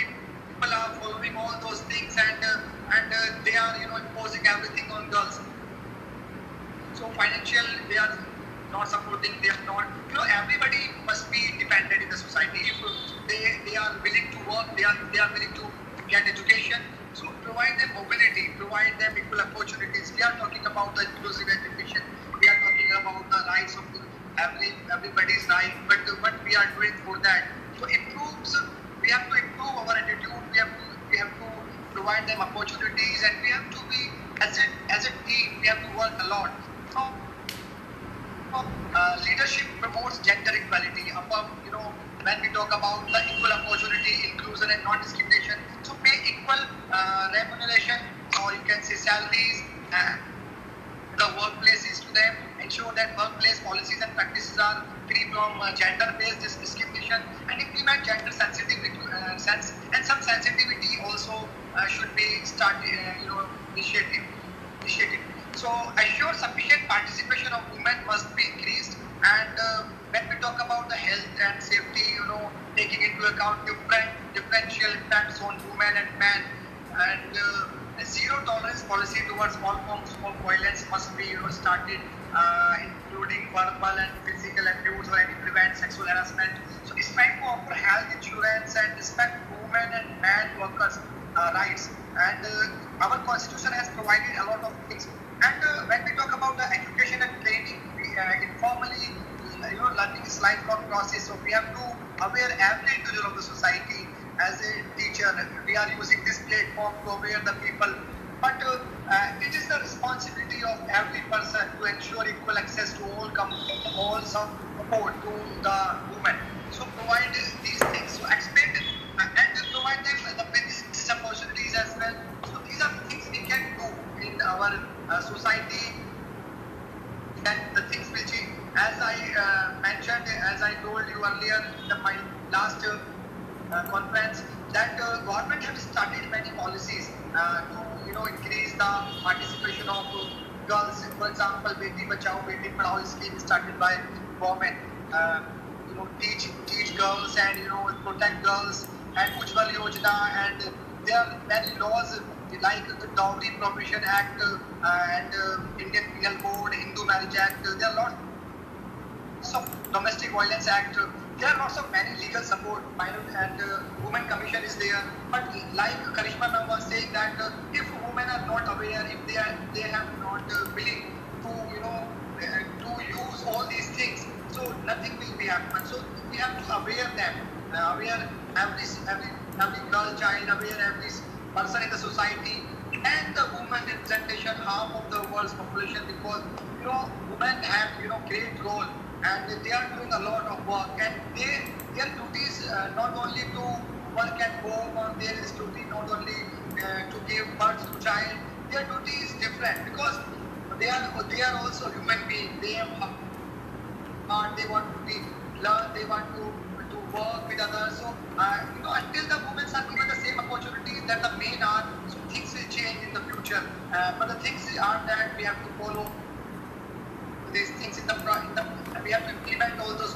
people are following all those things, and they are imposing everything on girls. So financial, they are not supporting. They are not. Everybody must be independent in the society. If they are willing to work, they are willing to get education. So provide them mobility, provide them equal opportunities. We are talking about the inclusive education. We are talking about the rights of everybody's right. But what we are doing for that? So we have to improve our attitude. We have to provide them opportunities, and we have to be as a team. We have to work a lot. Leadership promotes gender equality. When we talk about the equal opportunity, inclusion, and non-discrimination, so pay equal remuneration, or you can say salaries, the workplaces to them. Ensure that workplace policies and practices are free from gender-based discrimination, and implement gender sensitivity and some sensitivity also should be started. Initiative. So assure sufficient participation of women must be increased. And when we talk about the health and safety, taking into account differential impacts on women and men, and a zero tolerance policy towards all forms of violence must be started, including verbal and physical abuse, or any prevent sexual harassment. So it's time to offer health insurance and respect women and men workers' rights. And our constitution has provided a lot of things. And when we talk about the education and training, informally, learning is lifelong process. So we have to aware every individual of the society. As a teacher, we are using this platform to aware the people. But it is the responsibility of every person to ensure equal access to all support to the women. So provide these things. So expand and provide them the business opportunities as well. So these are the things we can do in our society, and the things will change. As I mentioned, as I told you earlier in my last conference, that government have started many policies to increase the participation of girls. For example, Beti Bachao, Beti Padhao scheme started by government. Teach girls and protect girls, and Ujjwal Yojana, and there are many laws like the Dowry Prohibition Act and Indian Penal Code, Hindu Marriage Act. There are lots of Domestic Violence Act. there are lots of many legal support, and women commission is there. But like Karishma ma'am was saying that if women are not aware, if they have not willing to to use all these things, so nothing will be happen. So we have to aware them, aware every girl child, aware every person in the society, and the women representation half of the world's population, because women have great role, and they are doing a lot of work, and their duties not only to work at home, or their duty not only to give birth to child. Their duty is different, because they are also human beings. They have heart, they want to be learn, they want to work with others. So until the women are given the same opportunities that the men are, so things will change in the future. But the things are that we have to follow these things in the we have to implement all those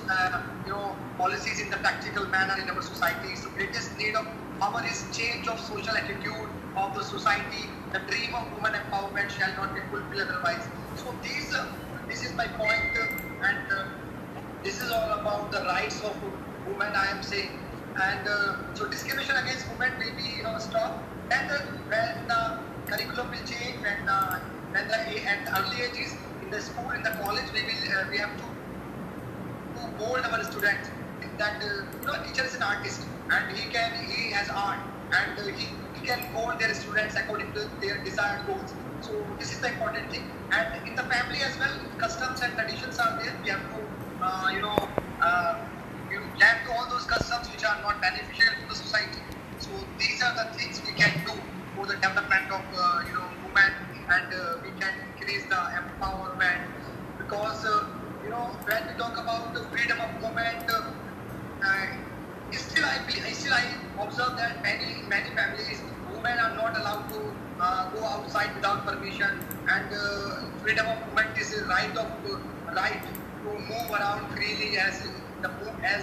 policies in the practical manner in our society. So greatest need of our is change of social attitude of the society. The dream of women empowerment shall not be fulfilled otherwise. So this is my point, and this is all about the rights of women, I am saying. And so discrimination against women will be stopped, and when the curriculum will change, when at early ages in the school, in the college, we have to mold our students that teacher is an artist, and he has art, and he can mold their students according to their desired goals. So this is the important thing. And in the family as well, customs and traditions are there. We have to lamp all those customs which are not beneficial to the society. So these are the things we can do for the development of women, and we can increase the empowerment, because when we talk about the freedom of movement, still I observe that many families, women are not allowed to go outside without permission, and freedom of movement is a right to move around freely as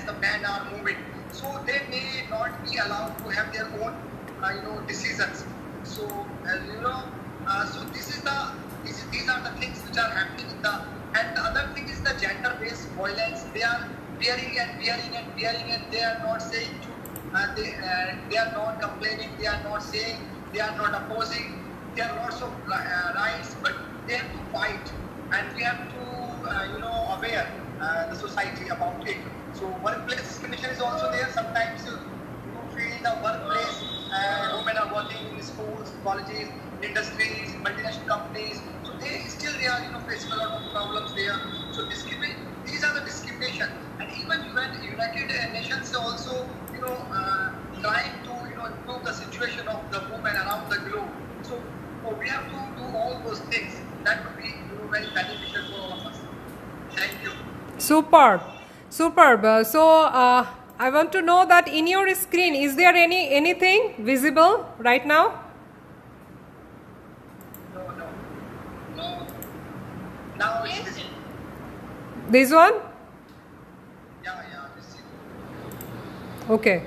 the men are moving. So they may not be allowed to have their own decisions. So so these are the things which are happening and the other thing is the gender-based violence. They are bearing and they are not saying they are not complaining, they are not saying, they are not opposing. There are lots of rights, but they have to fight, and we have to aware the society about it. So workplace discrimination is also there. Sometimes you feel the workplace, women are working in schools, colleges, industries, multinational companies. So they are facing a lot of problems there. So these are the discrimination, and even United Nations also trying to improve the situation of the women around the globe. So we have to do all those things. That would be very beneficial for all of us. Thank you. Superb. So I want to know that in your screen, is there anything visible right now? No. Now Yes. it's This one? yeah. This is Okay.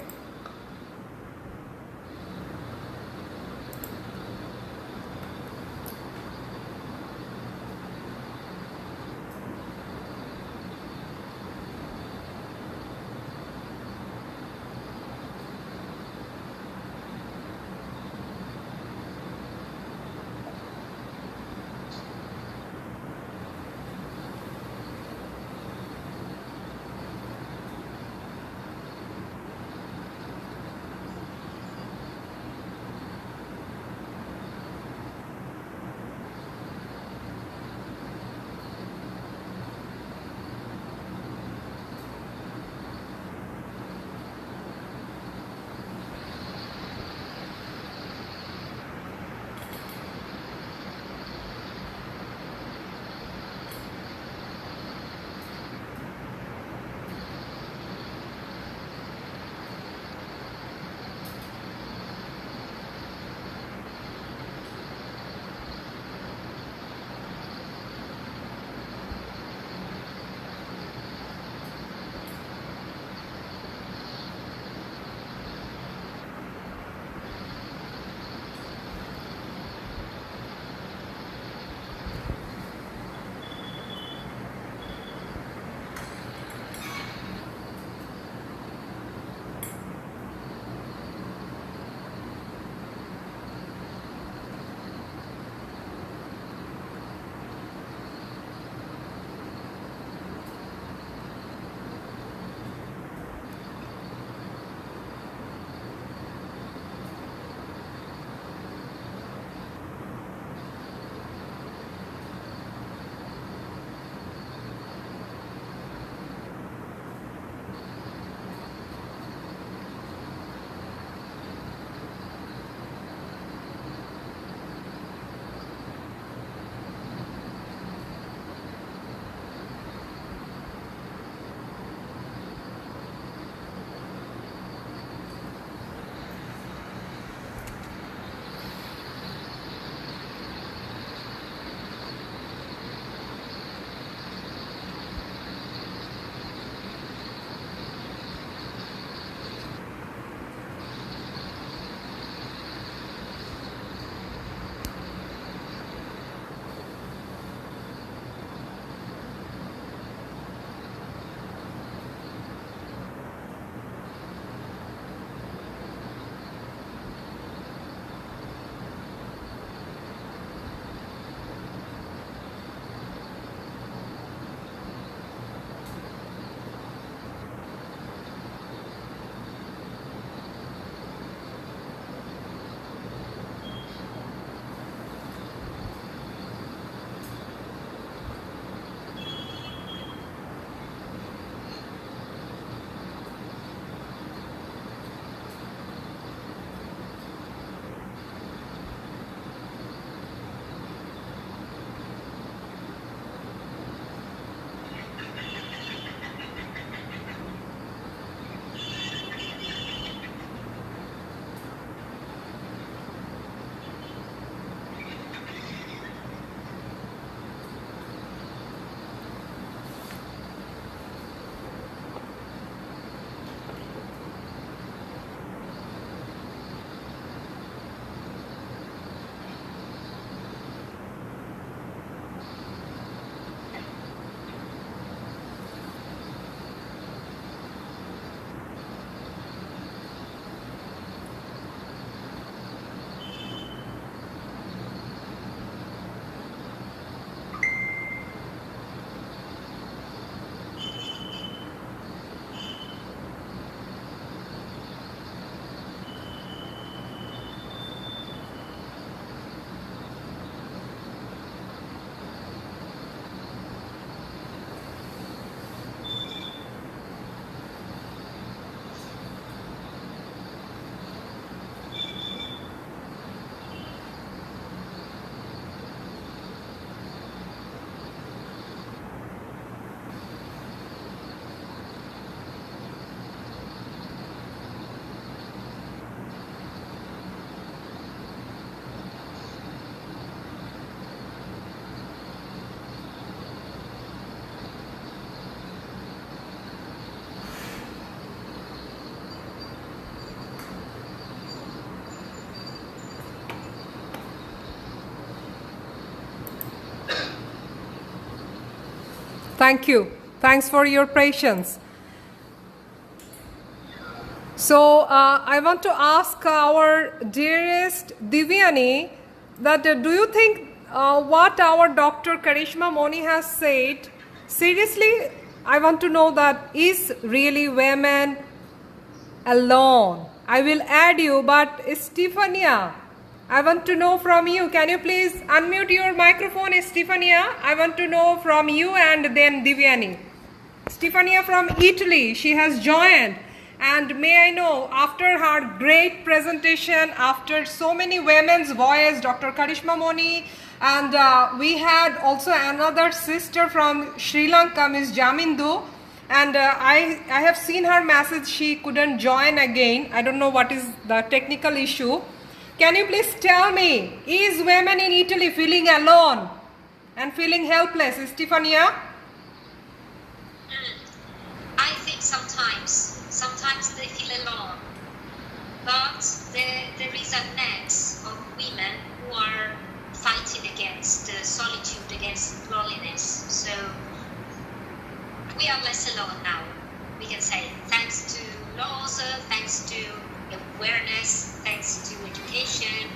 Thank you. Thanks for your patience. So I want to ask our dearest Divyani that do you think what our Dr. Karishma Moni has said, seriously, I want to know that is really women alone? I will add you, but Stefania, I want to know from you. Can you please unmute your microphone, Stefania? I want to know from you and then Divyani. Stefania from Italy, she has joined. And may I know, after her great presentation, after so many women's voice, Dr. Karishma Moni, and we had also another sister from Sri Lanka, Ms. Jamindu, and I have seen her message, she couldn't join again. I don't know what is the technical issue. Can you please tell me, is women in Italy feeling alone and feeling helpless, Stefania? I think sometimes they feel alone, but there is a net of women who are fighting against solitude, against loneliness. So we are less alone now, we can say, thanks to laws, thanks to awareness, thanks to education,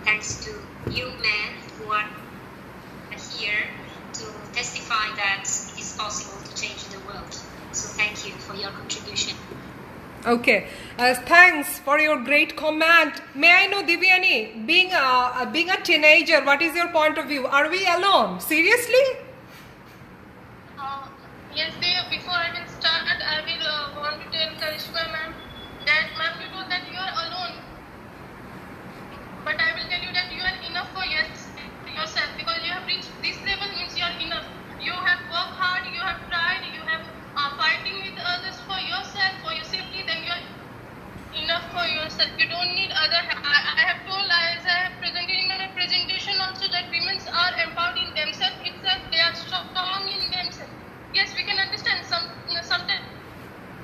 thanks to you men who are here to testify that it is possible to change the world. So thank you for your contribution. Okay, thanks for your great comment. May I know, Divyani, being a teenager, what is your point of view? Are we alone? Seriously? Yes, before I will start, I will want to tell Karishma ma'am that ma'am, you know that you are alone. But I will tell you that you are enough for yourself, because you have reached this level means you are enough. You have worked hard, you have tried, you have fighting with others for yourself, for your safety, then you are enough for yourself. You don't need other. I have told, as I have presented in my presentation also, that women are empowered in themselves itself. They are strong in themselves. Yes, we can understand sometimes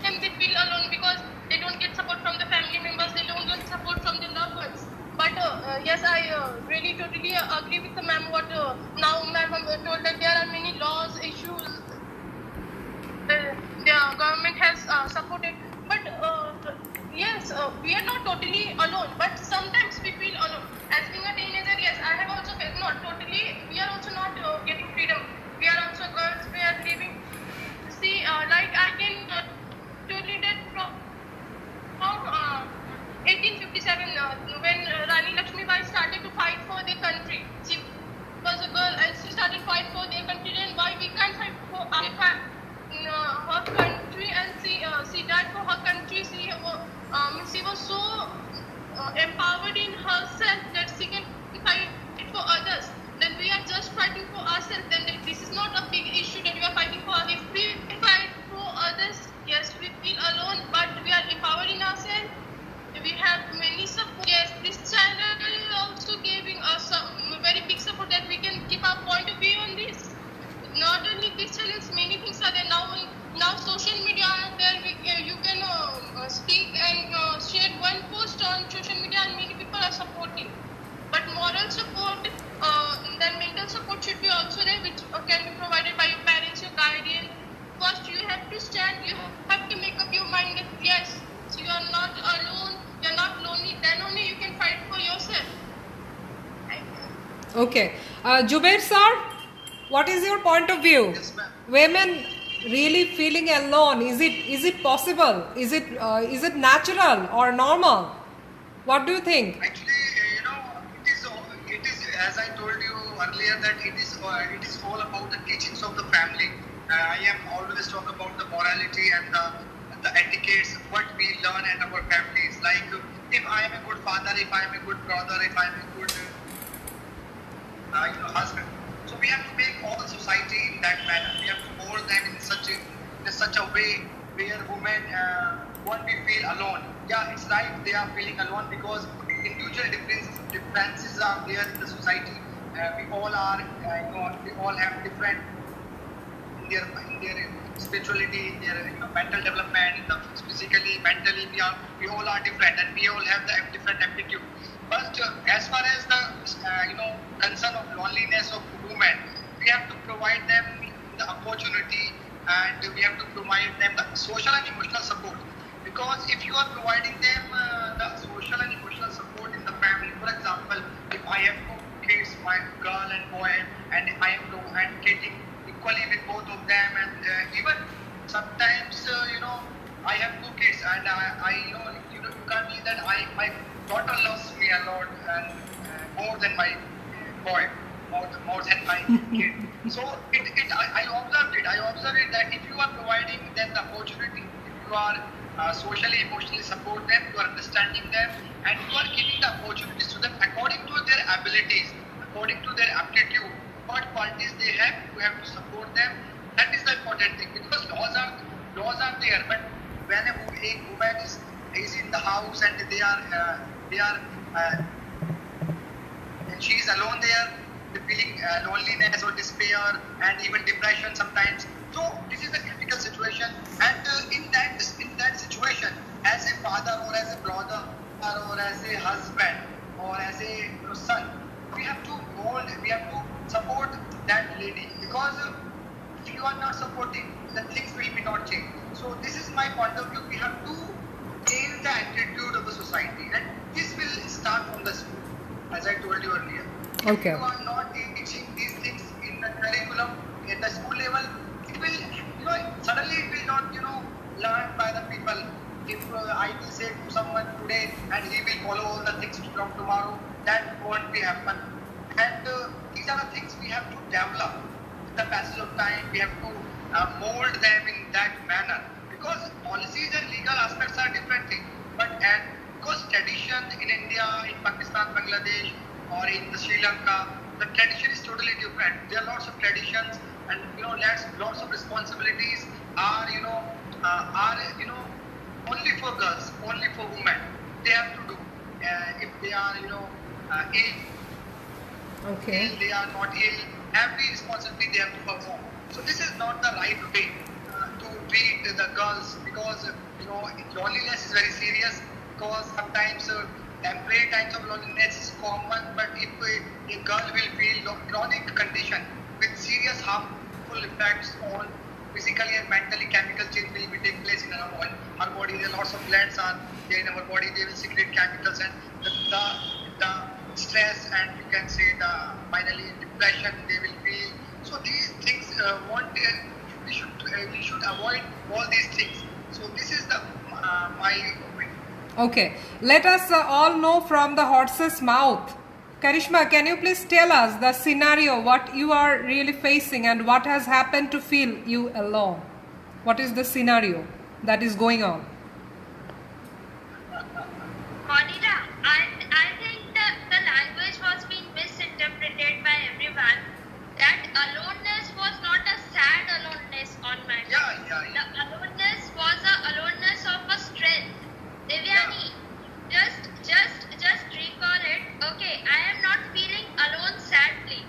they feel alone because they don't get support from the family members, they don't get support from the loved ones. But yes, I really totally agree with the ma'am. What now ma'am told that there are many laws, issues. The government has supported, but yes, we are not totally alone, but sometimes we feel alone. As being a teenager, yes, I have also felt not totally, we are also not getting freedom. We are also girls, we are living. See, like I can totally that from 1857, when Rani Lakshmi Bai started to fight for their country. She was a girl and she started to fight for their country, and why we can't fight for our her country, and she died for her country. She was so empowered in herself that she can fight for others. Then we are just fighting for ourselves. Then this is not a big issue that we are fighting for. If we fight for others, yes, we feel alone, but we are empowering ourselves. We have many support. Yes, this channel is also giving us a very big support that we can keep our point of view on this. Not only this channels, many things are there now. Social media are there. You can speak and share one post on social media, and many people are supporting. But moral support, then mental support should be also there, which can be provided by your parents, your guardian. First, you have to stand. You have to make up your mind that yes, you are not alone. You are not lonely. Then only you can fight for yourself. Okay, Jubair sir, what is your point of view? Yes, ma'am. Women really feeling alone, is it possible? Is it natural or normal? What do you think? Actually, it is as I told you earlier that it is all about the teachings of the family. I am always talk about the morality and the etiquettes, what we learn in our families. Like if I am a good father, if I am a good brother, if I am a good husband. So we have to make all the society in that manner. We have to mold them in such a way where women won't be feel alone. Yeah, it's right. They are feeling alone because individual differences are there in the society. We all are, we all have different in their spirituality, in their mental development, physically, mentally. We all are different, and we all have the different aptitude. But as far as the concern of loneliness of women, we have to provide them the opportunity, and we have to provide them the social and emotional support. Because if you are providing them the social and emotional support in the family, for example, if I have two kids, my girl and boy, and I am getting equally with both of them, and even sometimes I have two kids, and I you can't believe that my daughter loves me a lot and more than my boy, more than my kid. So I observed it. I observed it that if you are providing them the opportunity, if you are socially, emotionally support them, you are understanding them, and you are giving the opportunities to them according to their abilities, according to their aptitude, what qualities they have, you have to support them. That is the important thing, because laws are there, but when a woman is in the house and she is alone there, feeling loneliness or despair and even depression sometimes. So this is a critical situation, and in that situation, as a father or as a brother or as a husband or as a son, we have to support that lady, because if you are not supporting, the things will be not changed. So this is my point of view. We have to change the attitude of the society, and this will start from the school, as I told you earlier. Okay. If you are not teaching these things in the curriculum at the school level, it will, suddenly it will not, learned by the people. If I will say to someone today and he will follow all the things from tomorrow, that won't be happen. And these are the things we have to develop. With the passage of time, we have to mold them in that manner. Because policies and legal aspects are different things. But because tradition in India, in Pakistan, Bangladesh, or in Sri Lanka, the tradition is totally different. There are lots of traditions, and lots of responsibilities are only for girls, only for women. They have to do. If they are ill, Okay. they are not ill, every responsibility they have to perform. So this is not the right way to treat the girls, because loneliness is very serious. Because sometimes temporary times of loneliness is common, but if a girl will feel chronic condition with serious harmful effects on physically and mentally, chemical change will be take place in her body. There are lots of glands are there in our body. They will secrete chemicals, and the stress, and you can say finally depression they will feel. So these things we should avoid all these things. So this is my opinion. Okay. Let us all know from the horse's mouth. Karishma, can you please tell us the scenario, what you are really facing and what has happened to feel you alone? What is the scenario that is going on? Monira, I think the language was being misinterpreted by everyone. That aloneness was not a sad aloneness on my part. Yeah. The aloneness was a aloneness of a strength. Devyani, just recall it. Okay, I am not feeling alone sadly.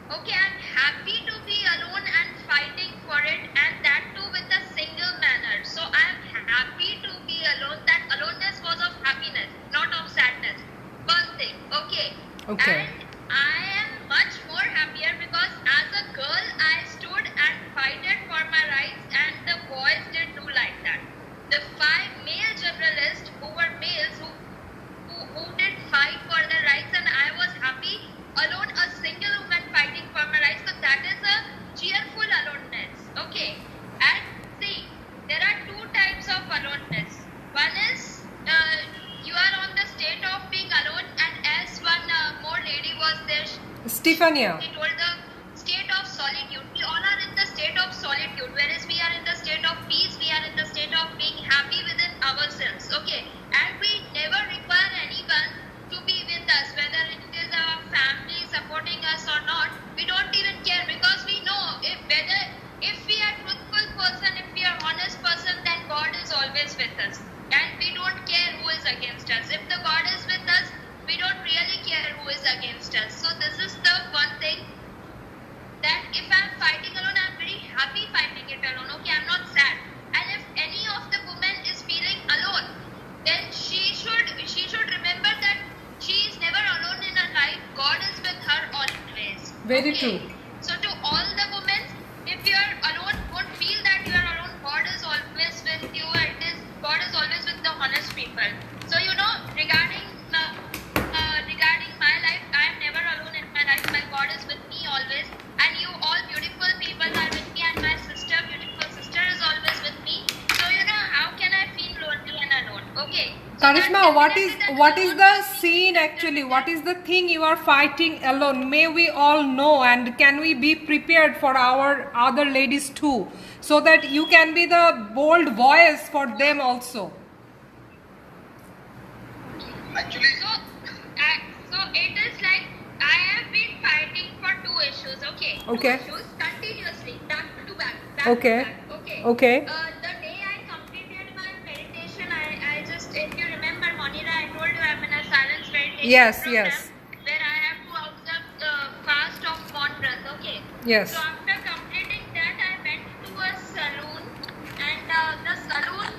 Okay, I'm happy to be alone and fighting for it, and that too with a single manner. So I'm happy to be alone. That aloneness was of happiness, not of sadness. One thing, okay. Okay. And I am much more happier because as a girl I stood and fighted for my rights, and the boys did do like that. The 5 male generalists who were males who did fight for their rights, and I was happy alone, a single woman fighting for my rights. So that is a cheerful aloneness. Okay. And see, there are 2 types of aloneness. One is you are on the state of being alone, and as one more lady was there, Stephania. she told the state of solitude. We all are in the state of solitude, whereas we are in the state of peace, we are in the state of being happy within ourselves. Okay. And we never require anyone to be with us, whether it is our family supporting us or not. We don't even care, because we know if we are truthful person, if we are honest person, then God is always with us. And we don't care who is against us. If the God is with us, we don't really care who is against us. So this is the one thing, that if I'm fighting alone, I'm very happy fighting it alone. Okay, I'm not sad. And if any of the women is feeling alone, then she should remember that she is never alone in her life. God is with her always. Very okay? true. So to all the women, if you are Monica, what is the scene actually? What is the thing you are fighting alone? May we all know, and can we be prepared for our other ladies too, so that you can be the bold voice for them also? Actually, So it is like I have been fighting for two issues. Okay. Okay. Two issues continuously, back to back. Okay. To back. Okay. Okay. The day I completed my meditation, I just, if you remember, Monira, I told you I'm in a silence meditation Yes, program yes. where I have to observe the fast of Mobcrush. Okay. Yes. So after completing that, I went to a saloon, and the saloon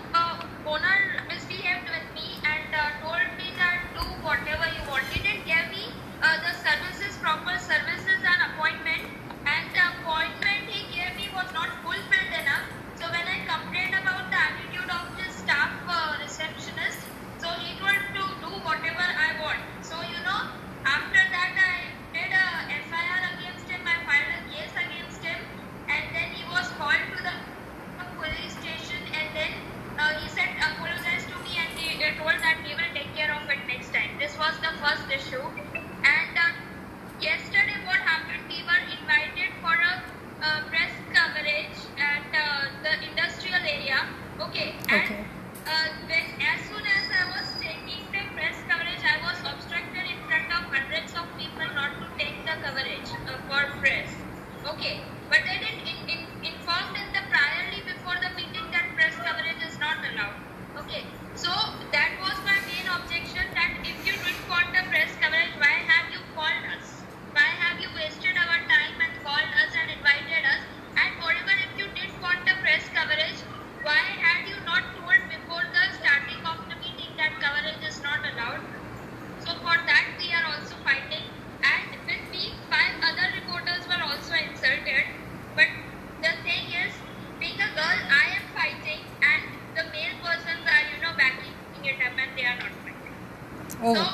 owner misbehaved with me and told me that do whatever you want. He didn't give me the services, proper services and appointment, and the appointment he gave me was not fulfilled enough. So when I complained about the attitude of the staff receptionist, so he told to do whatever I want. So after that I did a FIR against him, I filed a case against him, and then he was called to the police station, and then he said apologize to me, and he told that we will take care of it next time. This was the first issue. And yesterday what happened, we were invited for a press coverage at the industrial area. Okay. Okay. And when, as soon as I was taking the press coverage, I was obstructed in front of hundreds of people not to take the coverage for press. Okay. But they didn't inform in the priorly before the meeting that press coverage is not allowed. Okay. So that was my main objection, that if you didn't want the press coverage, why have you called us? Why have you wasted our time and called us and invited us? And moreover, if you did want the press coverage, why had you not told before the starting of the meeting that coverage is not allowed? So for that we are also fighting. And with me, 5 other reporters were also insulted. But the thing is, being a girl, I am fighting, and the male persons are, backing it up, and they are not fighting. Oh. So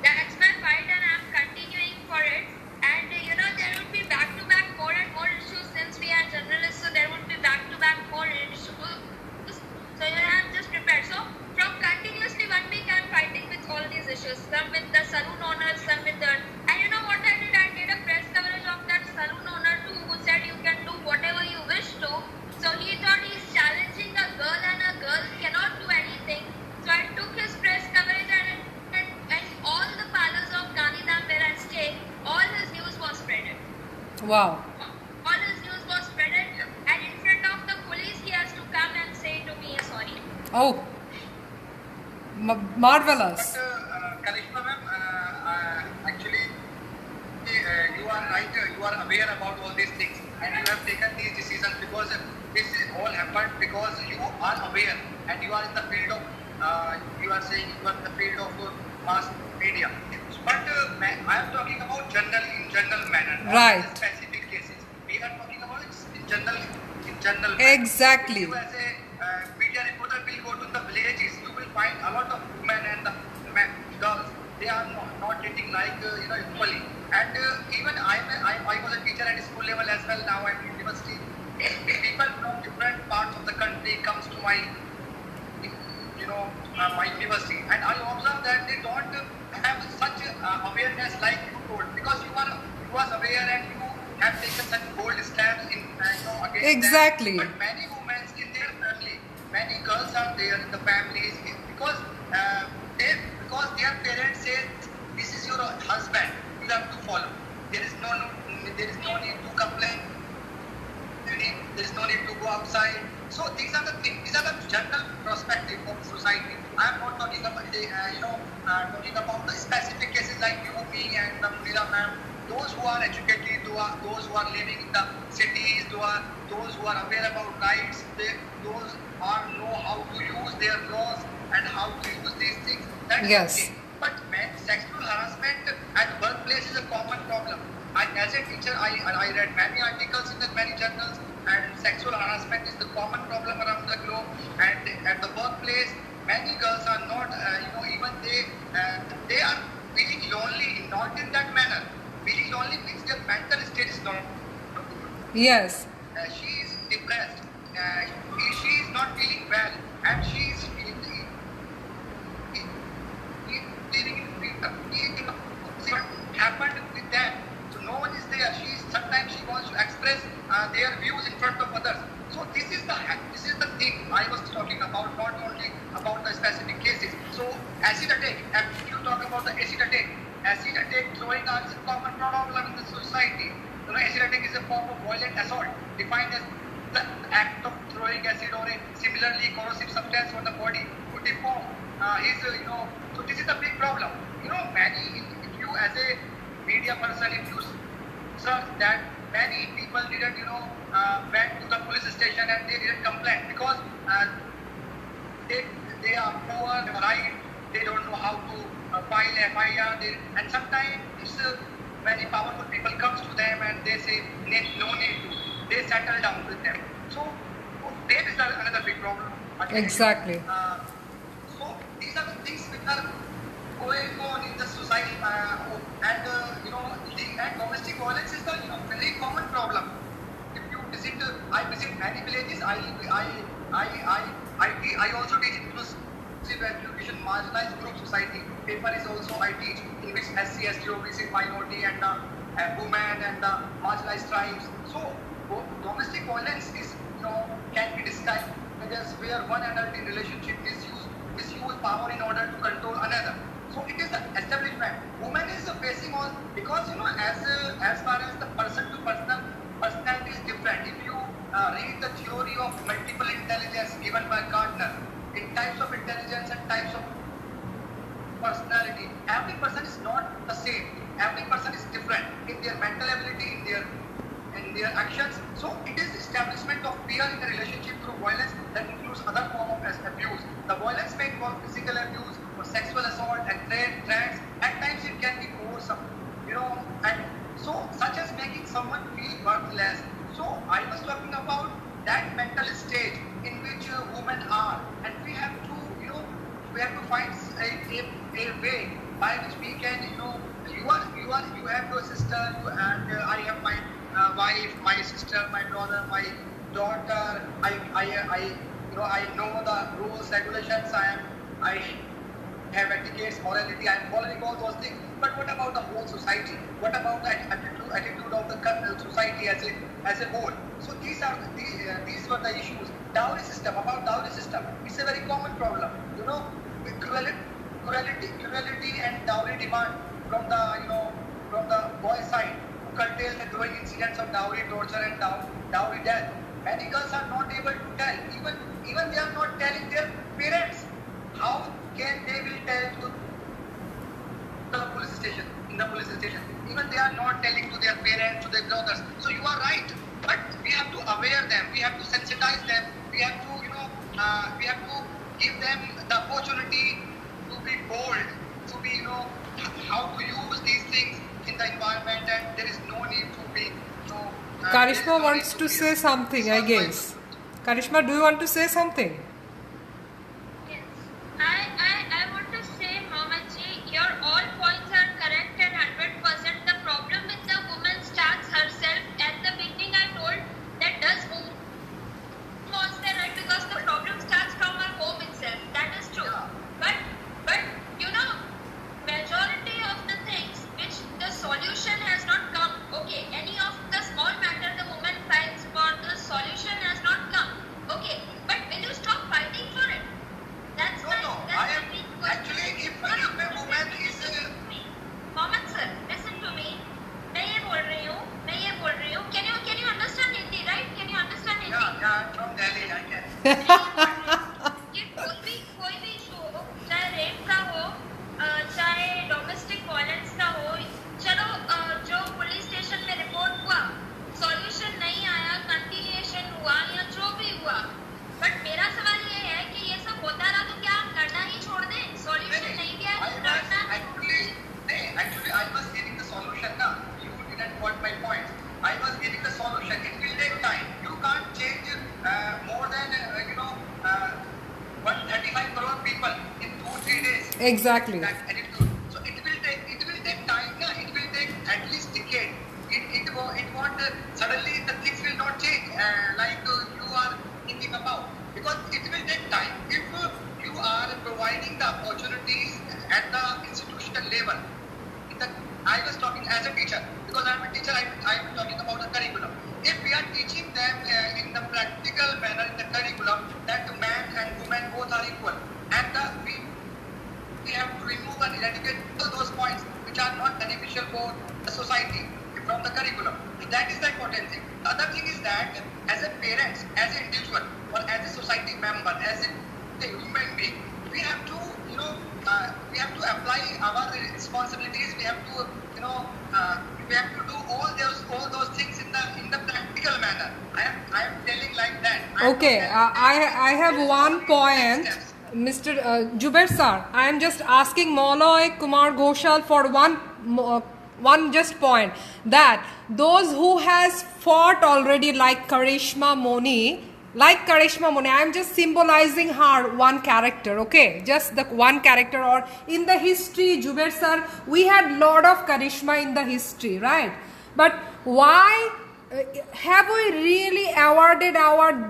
that's my fight, and I'm continuing for it. And there would be back-to-back more and more issues, since we are journalists. So there would be back-to-back more issues. So I'm just prepared. So from continuously 1 week, I'm fighting with all these issues. Some with the saloon owners, some with the. And you know what I did? I did a press coverage of that saloon owner too, who said you can do whatever you wish to. So he thought he's challenging a girl, and a girl cannot do anything. So I took his press coverage, and all the parlors of Gandhidham where I stay, all his news was spreaded. Wow. All his news was spreaded, and in front of the police, he has to come and say to me sorry. Oh. Marvelous. but Karishma ma'am, actually, you are right. You are aware about all these things, and you have taken these decisions because this all happened because you are aware, and you are in the field of. You are saying you are in the field of mass media. But I am talking about in general manner, not Right. in specific cases. We are talking about it in general manner. Exactly. If you as a media reporter will go to the villages, you will find a lot of women and the girls. They are not treating like equally. And even I was a teacher at school level as well. Now I'm in university. People from different parts of the country comes to my my university, and I observe that they don't have such awareness like you told, because you was aware and you have taken such bold stands in against Exactly. them. But many women in their family, many girls are there in the families because their parents say this is your husband, you have to follow. There is no need to complain. There is no need to go outside. So these are the things. These are the general perspective of society. I am not talking about talking about the specific cases like you, me, and the Mira ma'am. Those who are educated, those who are living in the cities, those who are aware about rights, those know how to use their laws and how to use these things. That is Yes. okay. But sexual harassment at workplace is a common problem. As a teacher, I read many articles in the many journals, and sexual harassment is the common problem around the globe. And at the workplace, many girls are not, even they are feeling lonely, not in that manner. Feeling lonely means their mental state is not good. Yes. She is depressed. She is not feeling well, and she is feeling acid attack. If you talk about the acid attack throwing is a common problem in the society. You know, acid attack is a form of violent assault defined as the act of throwing acid or a similarly corrosive substance on the body to deform so this is a big problem. You know, if you as a media person, if you search that, many people didn't, went to the police station and they didn't complain because they are poor, right? They don't know how to file FIR. And sometimes many powerful people comes to them and they say no need to. They settle down with them. So that is another big problem. Exactly. So these are the things which are going on in the society, and domestic violence is the very common problem. If you visit, I visit many villages. I also teach inclusive education, marginalized group society. Paper is also I teach in which SC, ST, OBC, minority, and women and marginalized tribes. So domestic violence is can be described as where one adult in relationship misuse power in order to control another. So it is the establishment. Woman is facing all because as far as the person to person personality is different. If you read the theory of multiple intelligence given by Gardner, in types of intelligence and types of personality, every person is not the same. Every person is different in their mental ability, in their actions. So it is establishment of fear in the relationship through violence that includes other form of abuse. The violence may involve physical abuse or sexual assault and threats. At times it can be coercive, and so such as making someone feel worthless. So I was talking about that mental stage in which women are, and we have to find a way by which we can, you have your sister, and I have my wife, my sister, my brother, my daughter. I know the rules, regulations. I have etiquettes, morality. I am following all those things. But what about the whole society? What about the attitude of the society as a whole? So these were the issues. Dowry system. About dowry system, it's a very common problem. Cruelty and dowry demand from the boy side, who curtail the growing incidents of dowry torture and dowry death. Many girls are not able to tell. Even they are not telling their parents. How can they will tell to the police station? In the police station, even they are not telling to their parents, to their brothers. So you are right, but we have to aware them. We have to sensitize them. We have to we have to give them the opportunity to be bold, to be how to use these things in the environment, and there is no need to be. Karishma wants to say something, I guess. Karishma, do you want to say something? Yes. I want to say, Mohammadji, your all points are correct and 100%. The problem with the woman starts herself. At the beginning, I told that does woman wants their right because the problem starts from her home itself. That is true. But majority of the things which the solution has not come. Okay, any of the small matter the woman fights for, the solution has not come. Okay, but will you stop fighting for it? That's the big question. Actually, if a woman is Mohammed sir, listen to me. मैं ये बोल रही हूँ. Can you understand Hindi, right? Can you understand Hindi? Yeah, from Delhi, I can. कि कोई भी issue हो, चाहे रेप का हो, चाहे डोमेस्टिक वायलेंस का हो, चलो जो पुलिस स्टेशन में रिपोर्ट हुआ, सॉल्यूशन नहीं आया, कंटिन्यूएशन हुआ या जो भी हुआ, बट मेरा सवाल ये है कि ये सब होता रहा तो क्या हम लड़ना ही छोड़ दें? सॉल्यूशन नहीं दिया है तो लड़ना Actually, I was giving the solution. Now, you didn't got my point. I was giving the solution. It will take time. You can't change more than 135 crore people in 2-3 days. Exactly. That attitude. So it will take time. Yeah, it will take at least decade. It won't suddenly the things will not change like you are thinking about, because it will take time. If you are providing the opportunities at the institutional level. I was talking as a teacher, because I am a teacher. I am talking about the curriculum. If we are teaching them in the practical manner in the curriculum that man and woman both are equal, and we have to remove and eradicate all those points which are not beneficial for the society from the curriculum. So that is the important thing. The other thing is that as a parent, as an individual, or as a society member, as a human being, we have to, we have to apply our responsibilities. We have to, we have to do all those things in the practical manner. I am telling like that. Okay, I have one point. Mr. Jubair sir, I am just asking Moloy Kumar Ghoshal for one just point, that those who has fought already like Karishma Moni, I am just symbolizing her one character, okay, just the one character. Or in the history, Jubair sir, we had lot of Karishma in the history, right? But why have we really awarded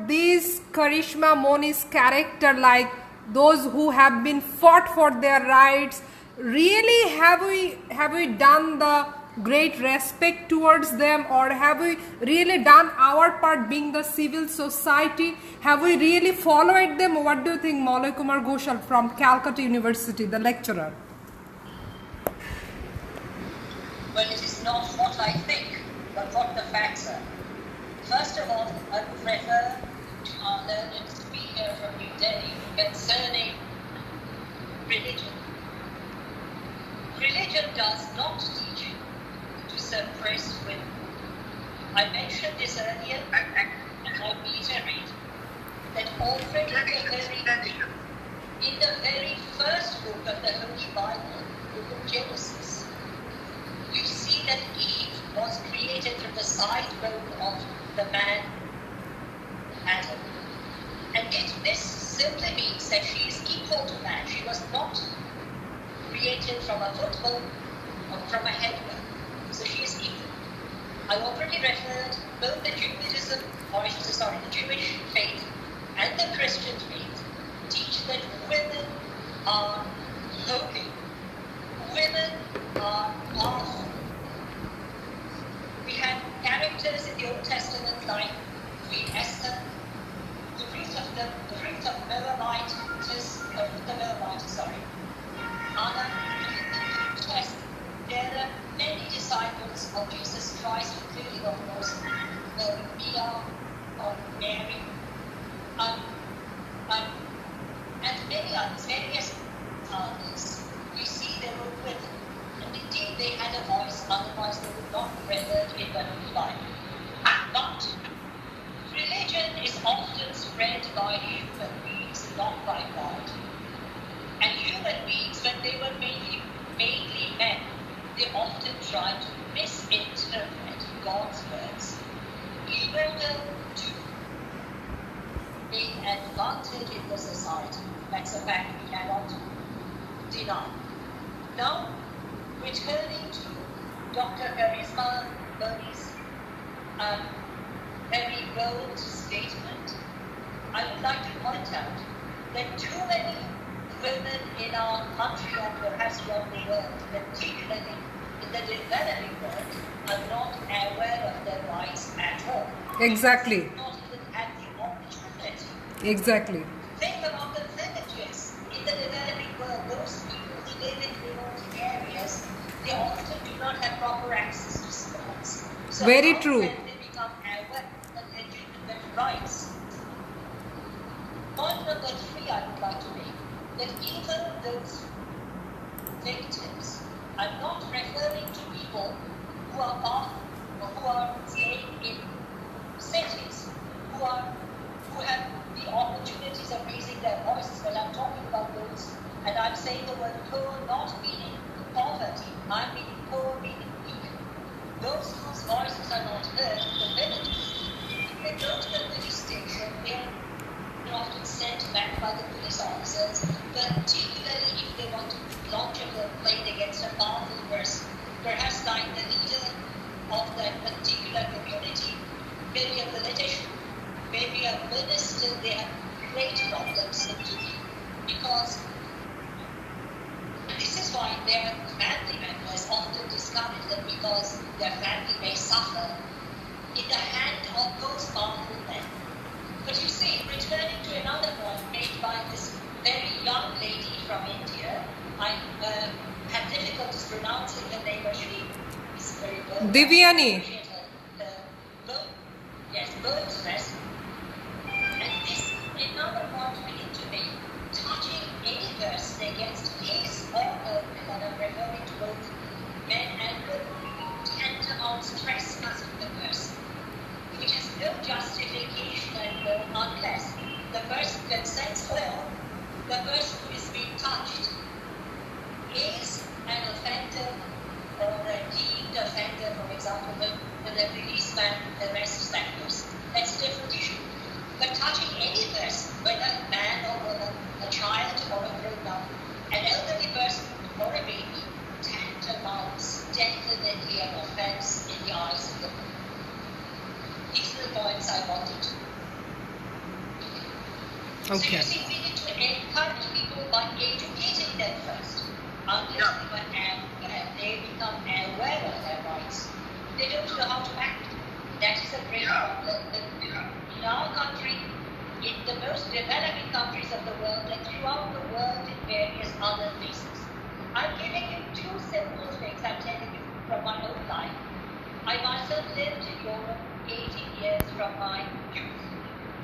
these Karishma Moni's character, like those who have been fought for their rights? Really, have we done the great respect towards them, or have we really done our part being the civil society? Have we really followed them? What do you think, Moloy Kumar Ghoshal from Calcutta University, the lecturer? Well, it is not what I think, but what the facts are. First of all, I would refer to our learned speaker from New Delhi concerning religion. Religion does not teach you to suppress women. I mentioned this earlier, and I reiterate that already in the very first book of the Holy Bible, the book of Genesis, you see that Eve was created from the side bone of the man Adam. And this simply means that she is equal to man. She was not created from a foot bone or from a head bone. So she is equal. I already referred both the Jewish faith and the Christian faith teach that women are holy. Women are powerful. We have characters in the Old Testament like Queen Esther, the root of Moabite, Anna. Yes, there are many disciples of Jesus Christ, including of course Mia or Mary, and many others, various others. We see they were women, and indeed they had a voice, otherwise they would not be referred in the Holy Bible. But religion is often spread by human beings, not by God. And human beings, when they were mainly men, they often try to misinterpret God's words, even to gain advantage in the society. That's a fact we cannot deny. Now, returning to Dr. Karishma Moni's very bold statement, I would like to point out that too many women in our country and perhaps around the world, particularly in the developing world, are not aware of their rights at all. Exactly. They not even have the opportunity. Exactly. Think about the villages in the developing world. Those people who live in remote areas, they often do not have proper access to schools. So Very how true. can they become aware of their rights? Point number 3 I would like to make, that even those victims, I'm not referring to people who are staying in cities, who have the opportunities of raising their voices, but I'm talking about those, and I'm saying the word poor not meaning poverty, I'm meaning poor meaning weak. Those whose voices are not heard in the villages, if they go to the police station, they're often sent back by the police officers, particularly if they want to launch a complaint against a powerful person, perhaps like the leader of that particular community, maybe a politician, maybe a minister. They have great problems because this is why their family members often discourage them, because their family may suffer in the hand of those powerful men. But you see, returning to another point made by this very young lady from India, I have difficulties pronouncing her name, but she is very well. Divyani. Yes, bird's nest. And this another one to me, touching any person against his or her, and I'm referring to both men and women, tantamount trespassing the person, which has no justification and no unless the person consents or the person who is being touched is an offender or a deemed offender, for example, when the policeman arrests that person. That's a different issue. But touching any person, whether a man or woman, a child or a grown-up, an elderly person or a baby, tantamounts definitely an offense in the eyes of the law. These are the points I wanted to. Okay. So you see, we need to encourage people by educating them first. Unless they become aware of their rights, they don't know how to act. That is a great problem. In our country, in the most developing countries of the world, and throughout the world in various other places. I'm giving you two simple things I'm telling you from my own life. I myself lived in Europe 18 years from my youth.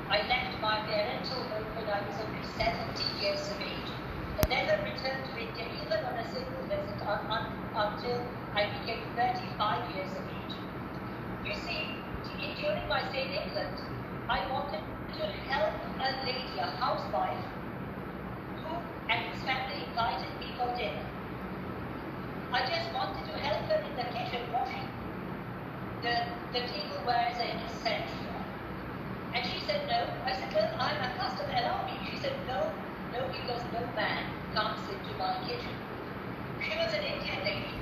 I left my parental home when I was only 17 years of age, and never returned to India even on a single visit until I became 35 years of age. You see, during my stay in England, I wanted to help a lady, a housewife, who and his family invited me for dinner. I just wanted to help her in the kitchen washing the tableware and etc. And she said no. I said, well, I'm accustomed, allow me. She said no, because no man comes into my kitchen. She was an Indian lady,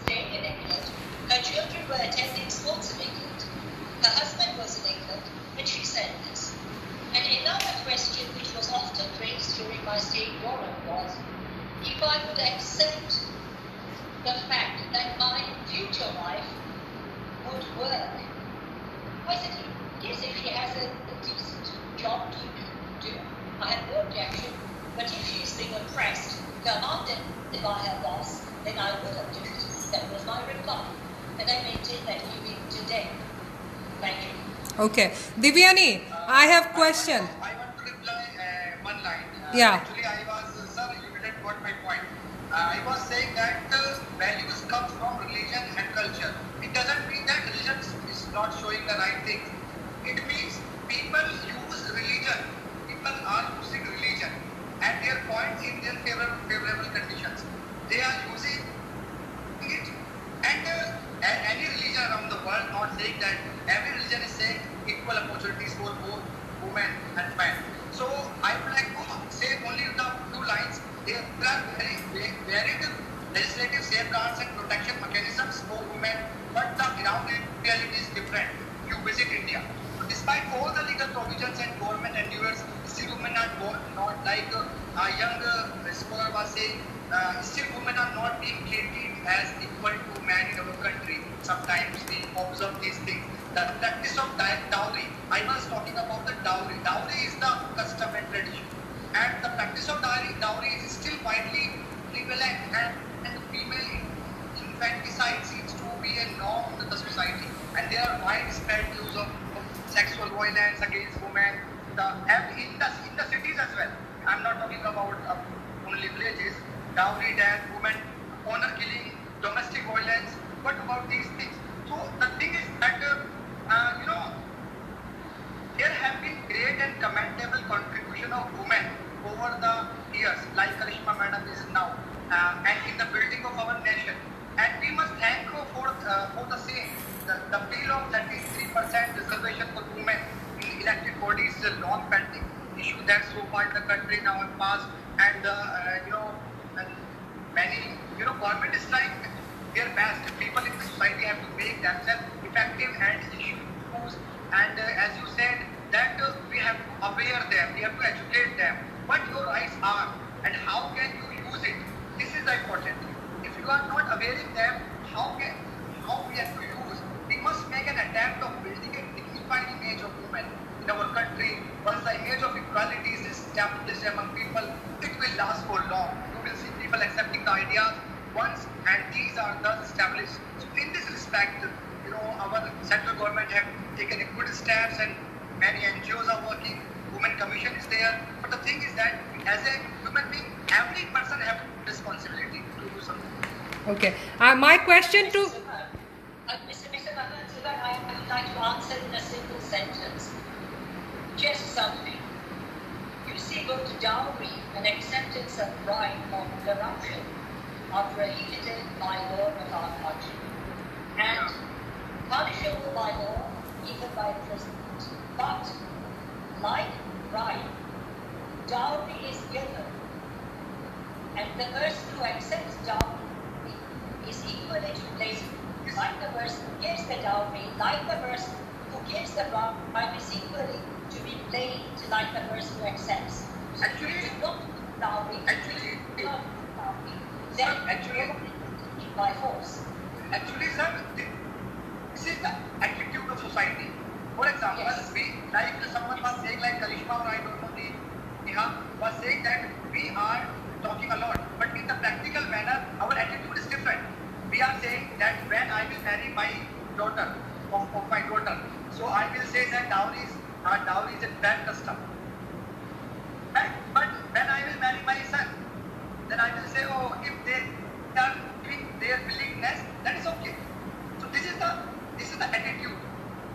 staying in England. Her children were attending schools in England. Her husband was in England, and she said this. And another question which was often raised during my stay in Europe was if I would accept the fact that my future wife would work. I said, yes, if she has a decent job to do, I have no objection. But if she's being oppressed, commanded by her boss, then I would object. That was my reply. And I maintain that even today. Thank you. Okay. Divyani, I have question. I want to reply one line. Yeah. Actually, sir, you didn't got my point. I was saying that values come from religion and culture. It doesn't mean that religion is not showing the right things. It means people use religion. People are using religion at their points in their favorable conditions. They are using it, and any religion around the world, not saying that every religion is saying equal opportunities for both women and men. So I would like to say only the two lines. There are very varied legislative safeguards and protection mechanisms for women, but the ground reality is different. You visit India. Despite all the legal provisions and government endures, still women are not like a young scholar was saying, still women are not being treated as equal to men in our country. Sometimes we observe these things. The practice of dowry, I was talking about the dowry. Dowry is the custom and tradition. And the practice of dowry is still widely prevalent, and female infanticide seems to be a norm in the society. And there are widespread use of sexual violence against women in the cities as well. I'm not talking about only villages. Dowry, death, women, honor killing, domestic violence. What about these things? So the thing is that there have been great and commendable contribution of women over the years, like Karishma Madam is now, and in the building of our nation. And we must thank her for the same. The bill of 33% reservation for women in elected bodies is a long pending issue that so far in the country now has passed, and many government is trying their best. People in the society have to make themselves effective and issues. And as you said, that we have to aware them, we have to educate them what your rights are and how can you use it. This is the important thing. If you are not awareing them, how we have to use. We must make an attempt of building a dignified image of women in our country. Once the image of equality is established among people, it will last for long. You will see people people accepting the ideas once, and these are thus established. So in this respect, our central government have taken a good steps, and many NGOs are working. Women Commission is there. But the thing is that as a human being, every person have responsibility to do something. Okay. My question to Mr. Bhagan, I would like to answer in a simple sentence. Just something. You see, go to dowry and acceptance of bribe or corruption are prohibited by law of our country and punishable by law, even by imprisonment. But like bribe, dowry is given, and the person who accepts dowry is equally to blame. Like the person who gives the dowry, like the person who gives the bribe is equally to be blamed, like the person who accepts. So if you do not give dowry, then by force. Actually, sir, this is the attitude of society. For example, like someone was saying, like Karishma or I don't know, Neha was saying that we are talking a lot, but in the practical manner, our attitude is different. We are saying that when I will marry my daughter, of my daughter, so I will say that dowry is a bad custom. Right? But when I will marry my son, then I will say, oh, if they are doing their willingness, that is okay. So this is the attitude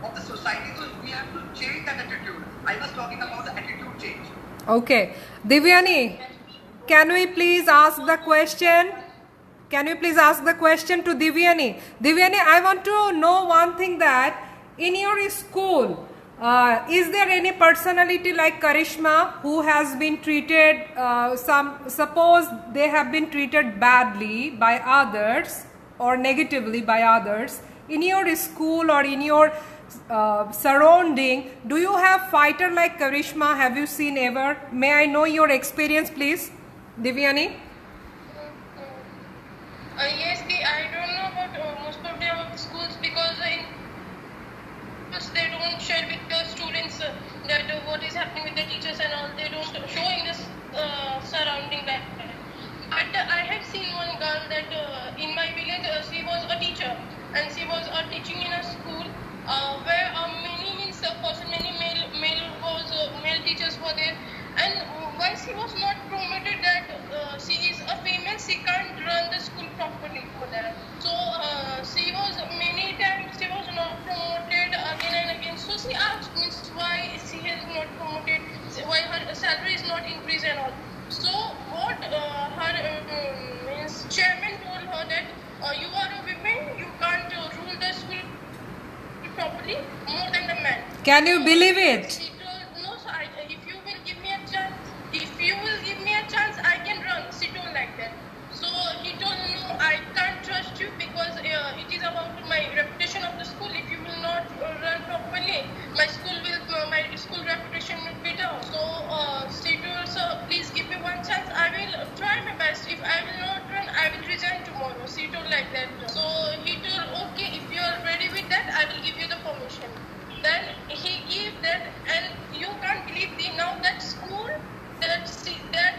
of the society. So we have to change that attitude. I was talking about the attitude change. Okay. Divyani, can we please ask the question? Can you please ask the question to Divyani? Divyani, I want to know one thing, that in your school, is there any personality like Karishma who has been treated, suppose they have been treated badly by others or negatively by others, in your school or in your surrounding, do you have fighter like Karishma? Have you seen ever? May I know your experience, please, Divyani? Yes, I don't know about most of the schools, because they don't share with the students that what is happening with the teachers and all. They don't show in the surrounding that. But I have seen one girl that in my village, she was a teacher, and she was teaching in a school where many male teachers were there. And once she was not promoted, that she is a female, she can't run the school properly for that. So she was many times she was not promoted again and again. So she asked me why she is not promoted, why her salary is not increased and all. So what her chairman told her that you are a woman, you can't rule the school properly more than the man. Can you believe it? She told, no, sir, if you will give me a chance, I can run. She told like that. So he told, no, I can't trust you, because it is about my reputation of the school. If you will not run properly, my school reputation will be down. So she told, sir, please give me one chance. I will try my best. If I will not run, I will resign tomorrow. She told like that. So he told, okay, if you are ready with that, I will give you the permission. Then he gave that, and you can't believe now that school, that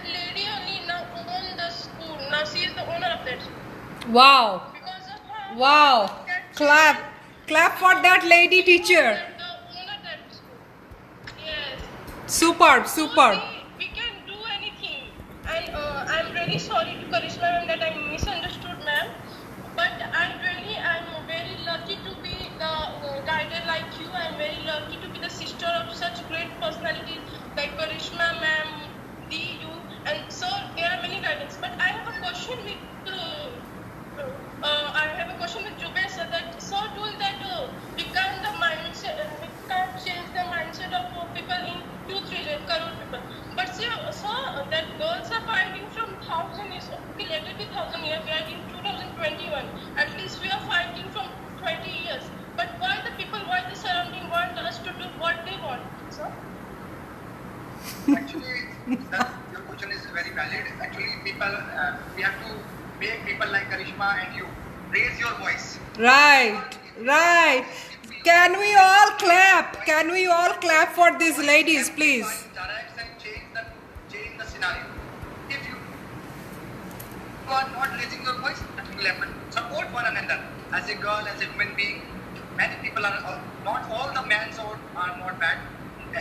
lady only now own the school. Now she is the owner of that school. Wow. Because of her. Wow. Clap for that lady teacher. The owner of that school. Yes. Superb. So we can do anything. And I'm really sorry to Karishma ma'am that I misunderstood ma'am. But I'm very lucky to be the guider like you. I'm very lucky to be the sister of such great personalities like Karishma ma'am, you, and sir. There are many guidance. But I have a question with Jubeir sir. That sir told that we can't change the mindset of people in 2-3 crore people. But sir, that girls are fighting from 1,000 years. Okay, let it be 1,000 years. We are in 2021. At least we are fighting from 20 years. But why the surrounding want us to do what they want, sir? Actually, your question is very valid. Actually, people, we have to make people like Karishma and you raise your voice. Right. Can we all clap? Can we all clap for these ladies, please? Change the scenario. If you you are not raising your voice, nothing will happen. Support one another. As a girl, as a human being, many people are, not all the men are not bad.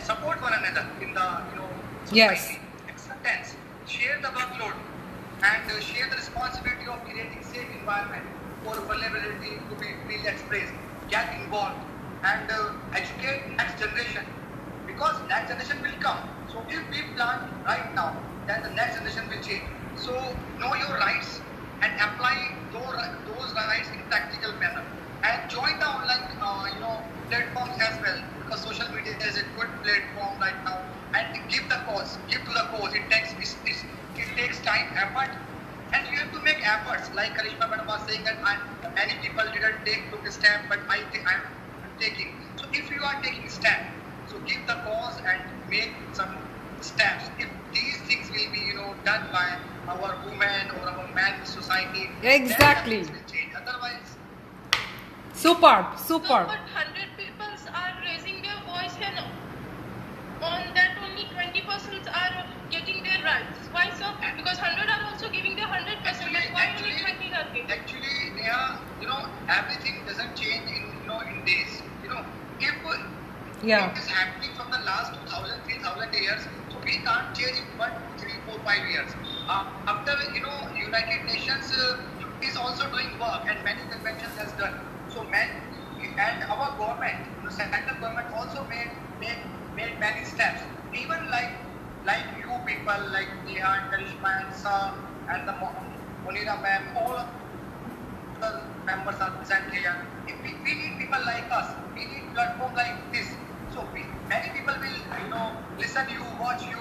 Support one another in the, society. Yes. Acceptance. Share the workload and share the responsibility of creating safe environment for vulnerability to be freely expressed. Get involved and educate next generation, because next generation will come. So if we plant right now, then the next generation will change. So know your rights and apply those rights in practical manner. And join the online, platforms as well, because social media is a good platform right now. And give to the cause. It takes time, effort, and you have to make efforts. Like Karishma Madam was saying that many people didn't took a step, but I think I'm taking. So if you are taking step, so give the cause and make some steps. If these things will be, done by our women or our men in society, Exactly. then things will change. Otherwise, Superb. So, but 100 people are raising their voice, and on that only 20% are getting their rights. Why so? Because 100 are also giving their 100%. But why only 20 are getting? Actually, Neha, everything doesn't change in days. If Yeah. it is happening from the last 2,000, 3,000 years, so we can't change in 1, 2, 3, 4, 5 years. After United Nations is also doing work, and many conventions has done. So and our government, central government also made many steps. Even like you people, like Neha and Karishma and Sam and the Monira ma'am, all of the members are present here. We need people like us. We need platform like this. So many people will, listen you, watch you.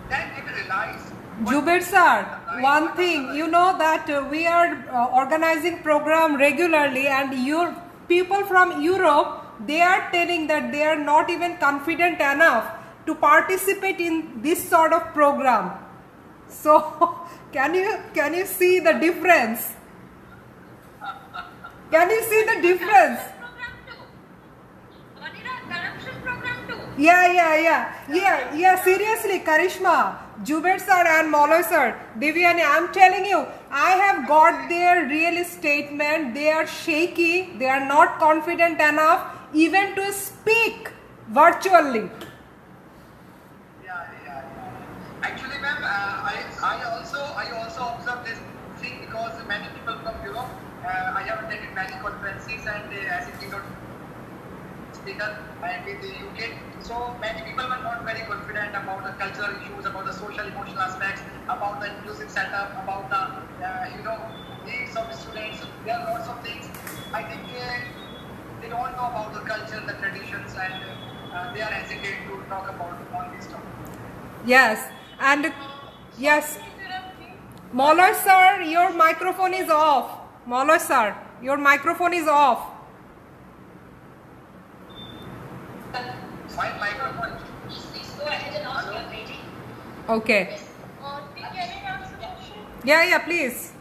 Then they will realize. Jubair sir, one thing, you know that we are organizing program regularly, and your people from Europe, they are telling that they are not even confident enough to participate in this sort of program. So can you see the difference? Can you see the difference? Yeah, seriously, Karishma, Jubair sir and Mauloy sir, Divyani, I'm telling you, I have got their real statement. They are shaky, they are not confident enough even to speak virtually. Yeah. Actually, ma'am, I also observed this thing, because many people from Europe, I have attended many conferences and as a keynote speaker and in the UK. So many people were not very confident about the cultural issues, about the social emotional aspects, about the inclusive setup, about the needs of students. There are lots of things. I think they don't know about the culture, the traditions, and they are hesitant to talk about on this topic. Yes, and yes, Mauloy sir, your microphone is off. Mauloy sir, your microphone is off. My microphone. Please go ahead and ask your lady. Okay. Can I ask a question? Yeah, please.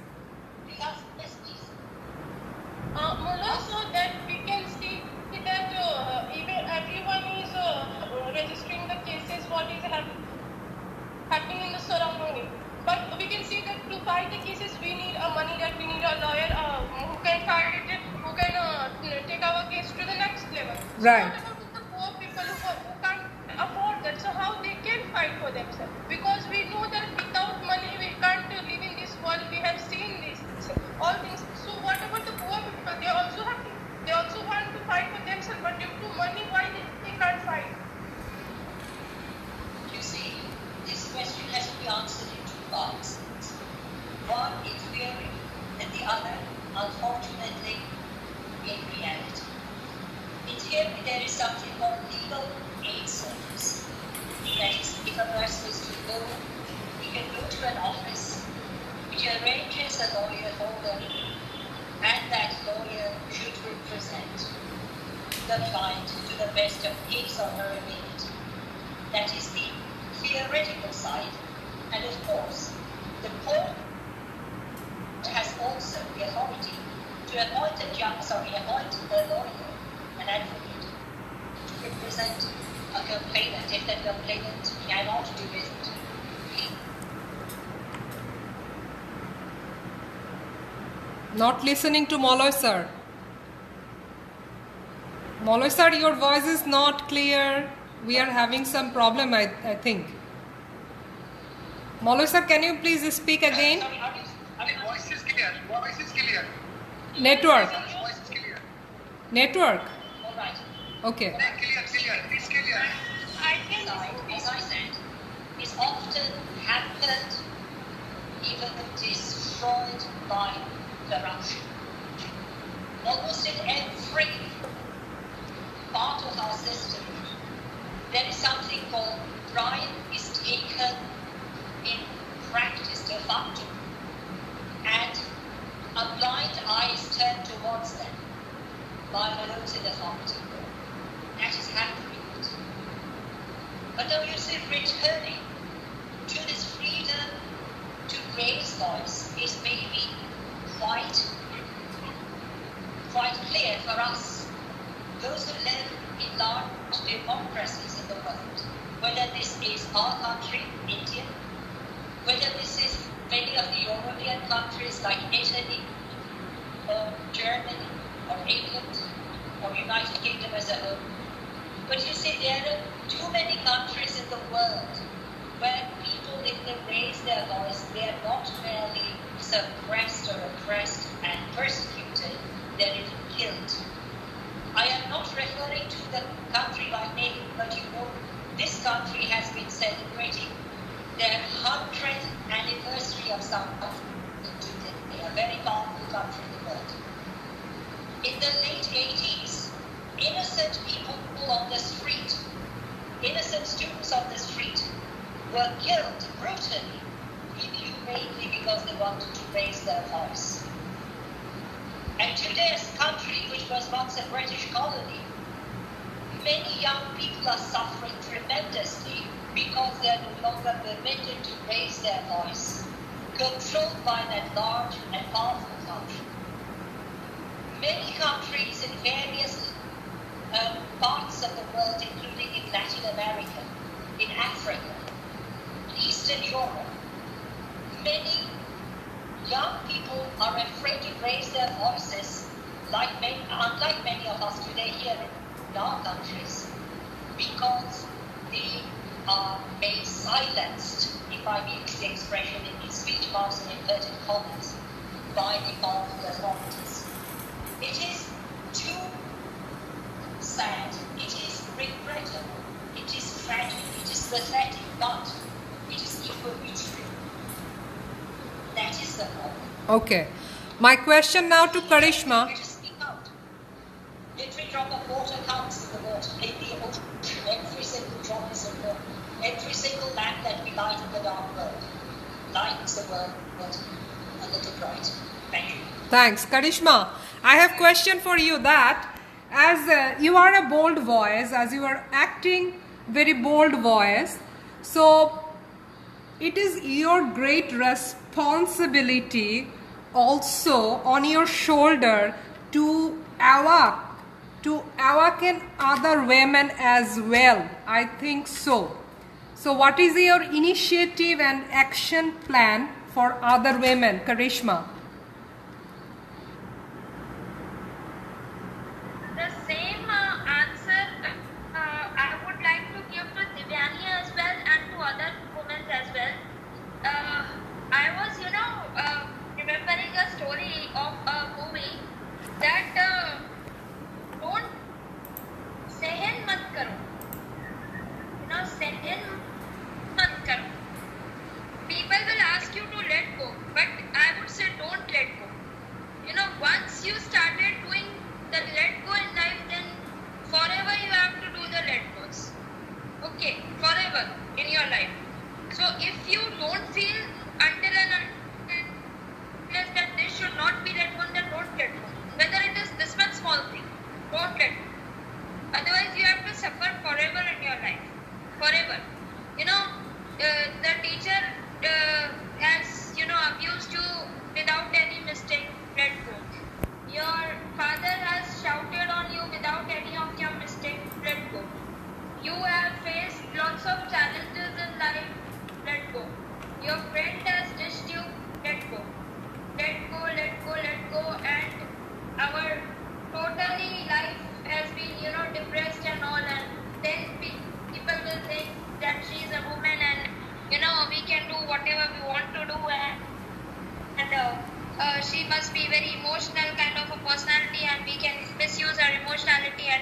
Yes, please. So that we can see that even everyone is registering the cases what is happening in the surrounding. But we can see that to fight the cases we need money, that we need a lawyer who can fight it, who can take our case to the next level. Right. So what about the poor people who can't afford that? So how they can fight for themselves? Because we know that without money we can't live in this world. We have seen this all things. So what about the poor people? They also want to fight for themselves, but due to money, why they can't fight? You see, this question has to be answered in two parts. One in theory, and the other, unfortunately, in reality. In theory, there is something called legal aid service. That is, if a person is to go, he can go to an office which arranges a lawyer for them, and that lawyer should represent the client to the best of his or her ability. That is the theoretical side. And of course, the court has also the authority to appoint a lawyer, an advocate, to represent a complainant if the complainant cannot do it. Not listening to Molloy sir. Molloy sir, your voice is not clear. We are having some problem, I think. Molloy sir, can you please speak again? Voice is clear. Voice is clear. Network. Voice is clear. Network. All right. Okay. Clear. It's clear. As I said, is often hampered, even destroyed by corruption. Almost in every part of our system, there is something called bribe is taken in practice de facto, and a blind eye is turned towards them by those in authority. That is happening. But now you see, returning to this freedom to raise voice is maybe quite clear for us, those who live in large democracies in the world, whether this is our country, India, whether this is many of the European countries like Italy, or Germany, or England, or United Kingdom as a whole. But you see, there are too many countries in the world where people, if they raise their voice, they are not merely suppressed or oppressed and persecuted, they're even killed. I am not referring to the country by name, but you know, this country has been celebrating their 100th anniversary of something today, a very powerful country in the world. In the late 80s, innocent people on the street, innocent students on the street, were killed brutally, inhumanely, because they wanted to raise their voice. And today's country, which was once a British colony, many young people are suffering tremendously because they are no longer permitted to raise their voice, controlled by that large and powerful country. Many countries in various parts of the world, including in Latin America, in Africa, in Eastern Europe, many young people are afraid to raise their voices, unlike many of us today here in our countries, because they are made silenced, if I may use the expression in speech marks and inverted commas, by the powerful authorities. It is too sad, it is regrettable, it is tragic, it is pathetic, but it is equally true. That is the problem. Okay. My question now to Karishma. Speak out. Every drop of water counts in the water, in the ocean. Every single drop is important. Every single lamp that we light in the dark world lights the world a little bright. Thank you. Thanks. Karishma, I have question for you that as you are a bold voice, as you are acting very bold voice, so it is your great responsibility also on your shoulder to awaken other women as well. I think so. So what is your initiative and action plan for other women, Karishma? The same answer I would like to give to Divyani as well and to other women as well. I was, remembering a story of a movie that don't sehen mat karo. Sehen mat karo. People will ask you to let go, but I would say don't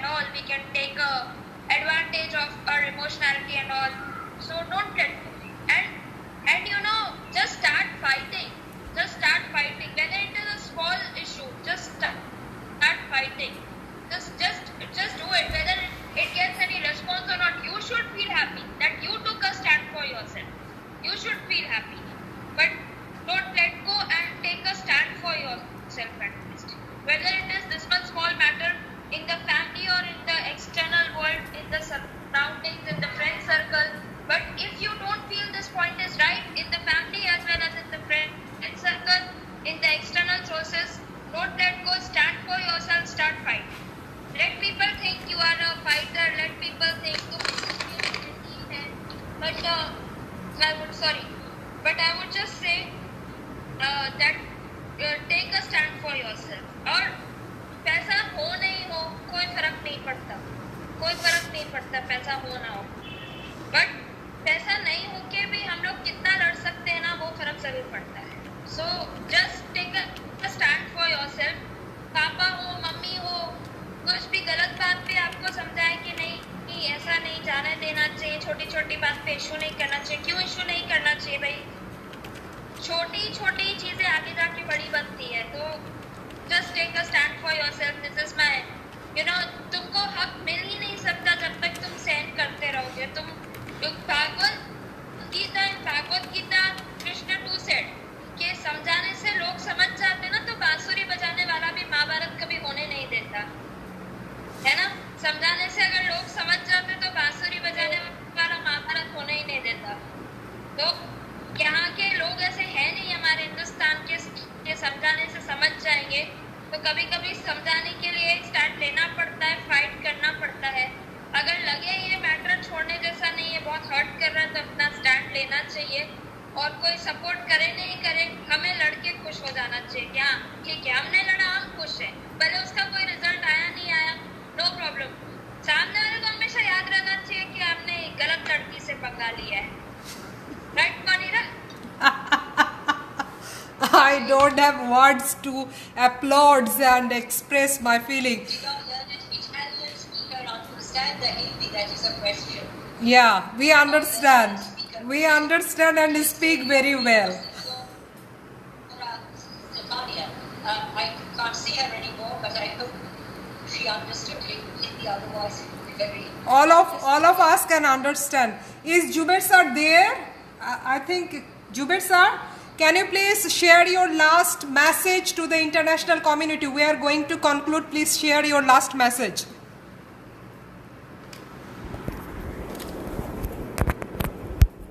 and all, we can take advantage of our emotionality and all. So don't let go. And you know, just start fighting. Just start fighting. Whether it is a small issue, just start fighting. Just do it. Whether it gets any response or not, you should feel happy that you took a stand for yourself. You should feel happy. But don't let go and take a stand for yourself at least. Whether it is this much small matter in the family or in the external world, in the surroundings, in the friend circle. But if you don't feel this point is right in the family as well as in the friend circle, in the external sources, don't let go, stand for yourself, start fighting. Let people think you are a fighter, let people think you but I would just say that take a stand for yourself. और पैसा हो नहीं हो कोई फर्क नहीं पड़ता पैसा हो ना हो, बट पैसा नहीं हो के भी हम लोग कितना लड़ सकते हैं ना, वो फर्क जरूर पड़ता है. So just take a stand for yourself. पापा हो, मम्मी हो, कुछ भी गलत बात पे आपको समझाए कि नहीं ऐसा नहीं जाने देना चाहिए, छोटी छोटी बात पे इशू नहीं करना चाहिए. क्यों इशू नहीं करना चाहिए भाई? छोटी छोटी चीजें आगे जाके बड़ी बनती है. तो just take a stand for yourself. This is my तुमको हक मिल ही नहीं सकता जब तक तुम सहन करते रहोगे. तुम भागवत गीता कृष्ण 2 सेड कि समझाने से लोग समझ जाते ना, तो बांसुरी बजाने वाला भी महाभारत कभी होने नहीं देता है ना. समझाने से अगर लोग समझ जाते तो बांसुरी बजाने वाला महाभारत होने ही नहीं देता. तो यहाँ के लोग ऐसे हैं नहीं हमारे हिंदुस्तान के समझाने से समझ जाएंगे. तो कभी कभी समझाने के लिए एक स्टैंड लेना पड़ता है, फाइट करना पड़ता है. अगर लगे ये मैटर छोड़ने जैसा नहीं है, बहुत हर्ट कर रहा है, तो अपना स्टैंड लेना चाहिए. और कोई सपोर्ट करे नहीं करे, हमें लड़के खुश हो जाना चाहिए. क्या ठीक है, हमने लड़ा, हम खुश हैं, भले उसका कोई रिजल्ट आया नहीं आया, नो प्रॉब्लम. सामने वाले को हमेशा याद रहना चाहिए कि आपने गलत लड़की से पंगा लिया है. Right मानीरा? I don't have words to applaud and express my feelings. Italian speaker understand the Hindi, that is a question. Yeah, we understand. We understand and speak very well. Stefania, I can't see her anymore, but I hope she understood Hindi, otherwise it would be very... All of us can understand. Is Jubair sir there? I think, Jubair sir, can you please share your last message to the international community? We are going to conclude. Please share your last message.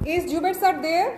Is Jubair sir there?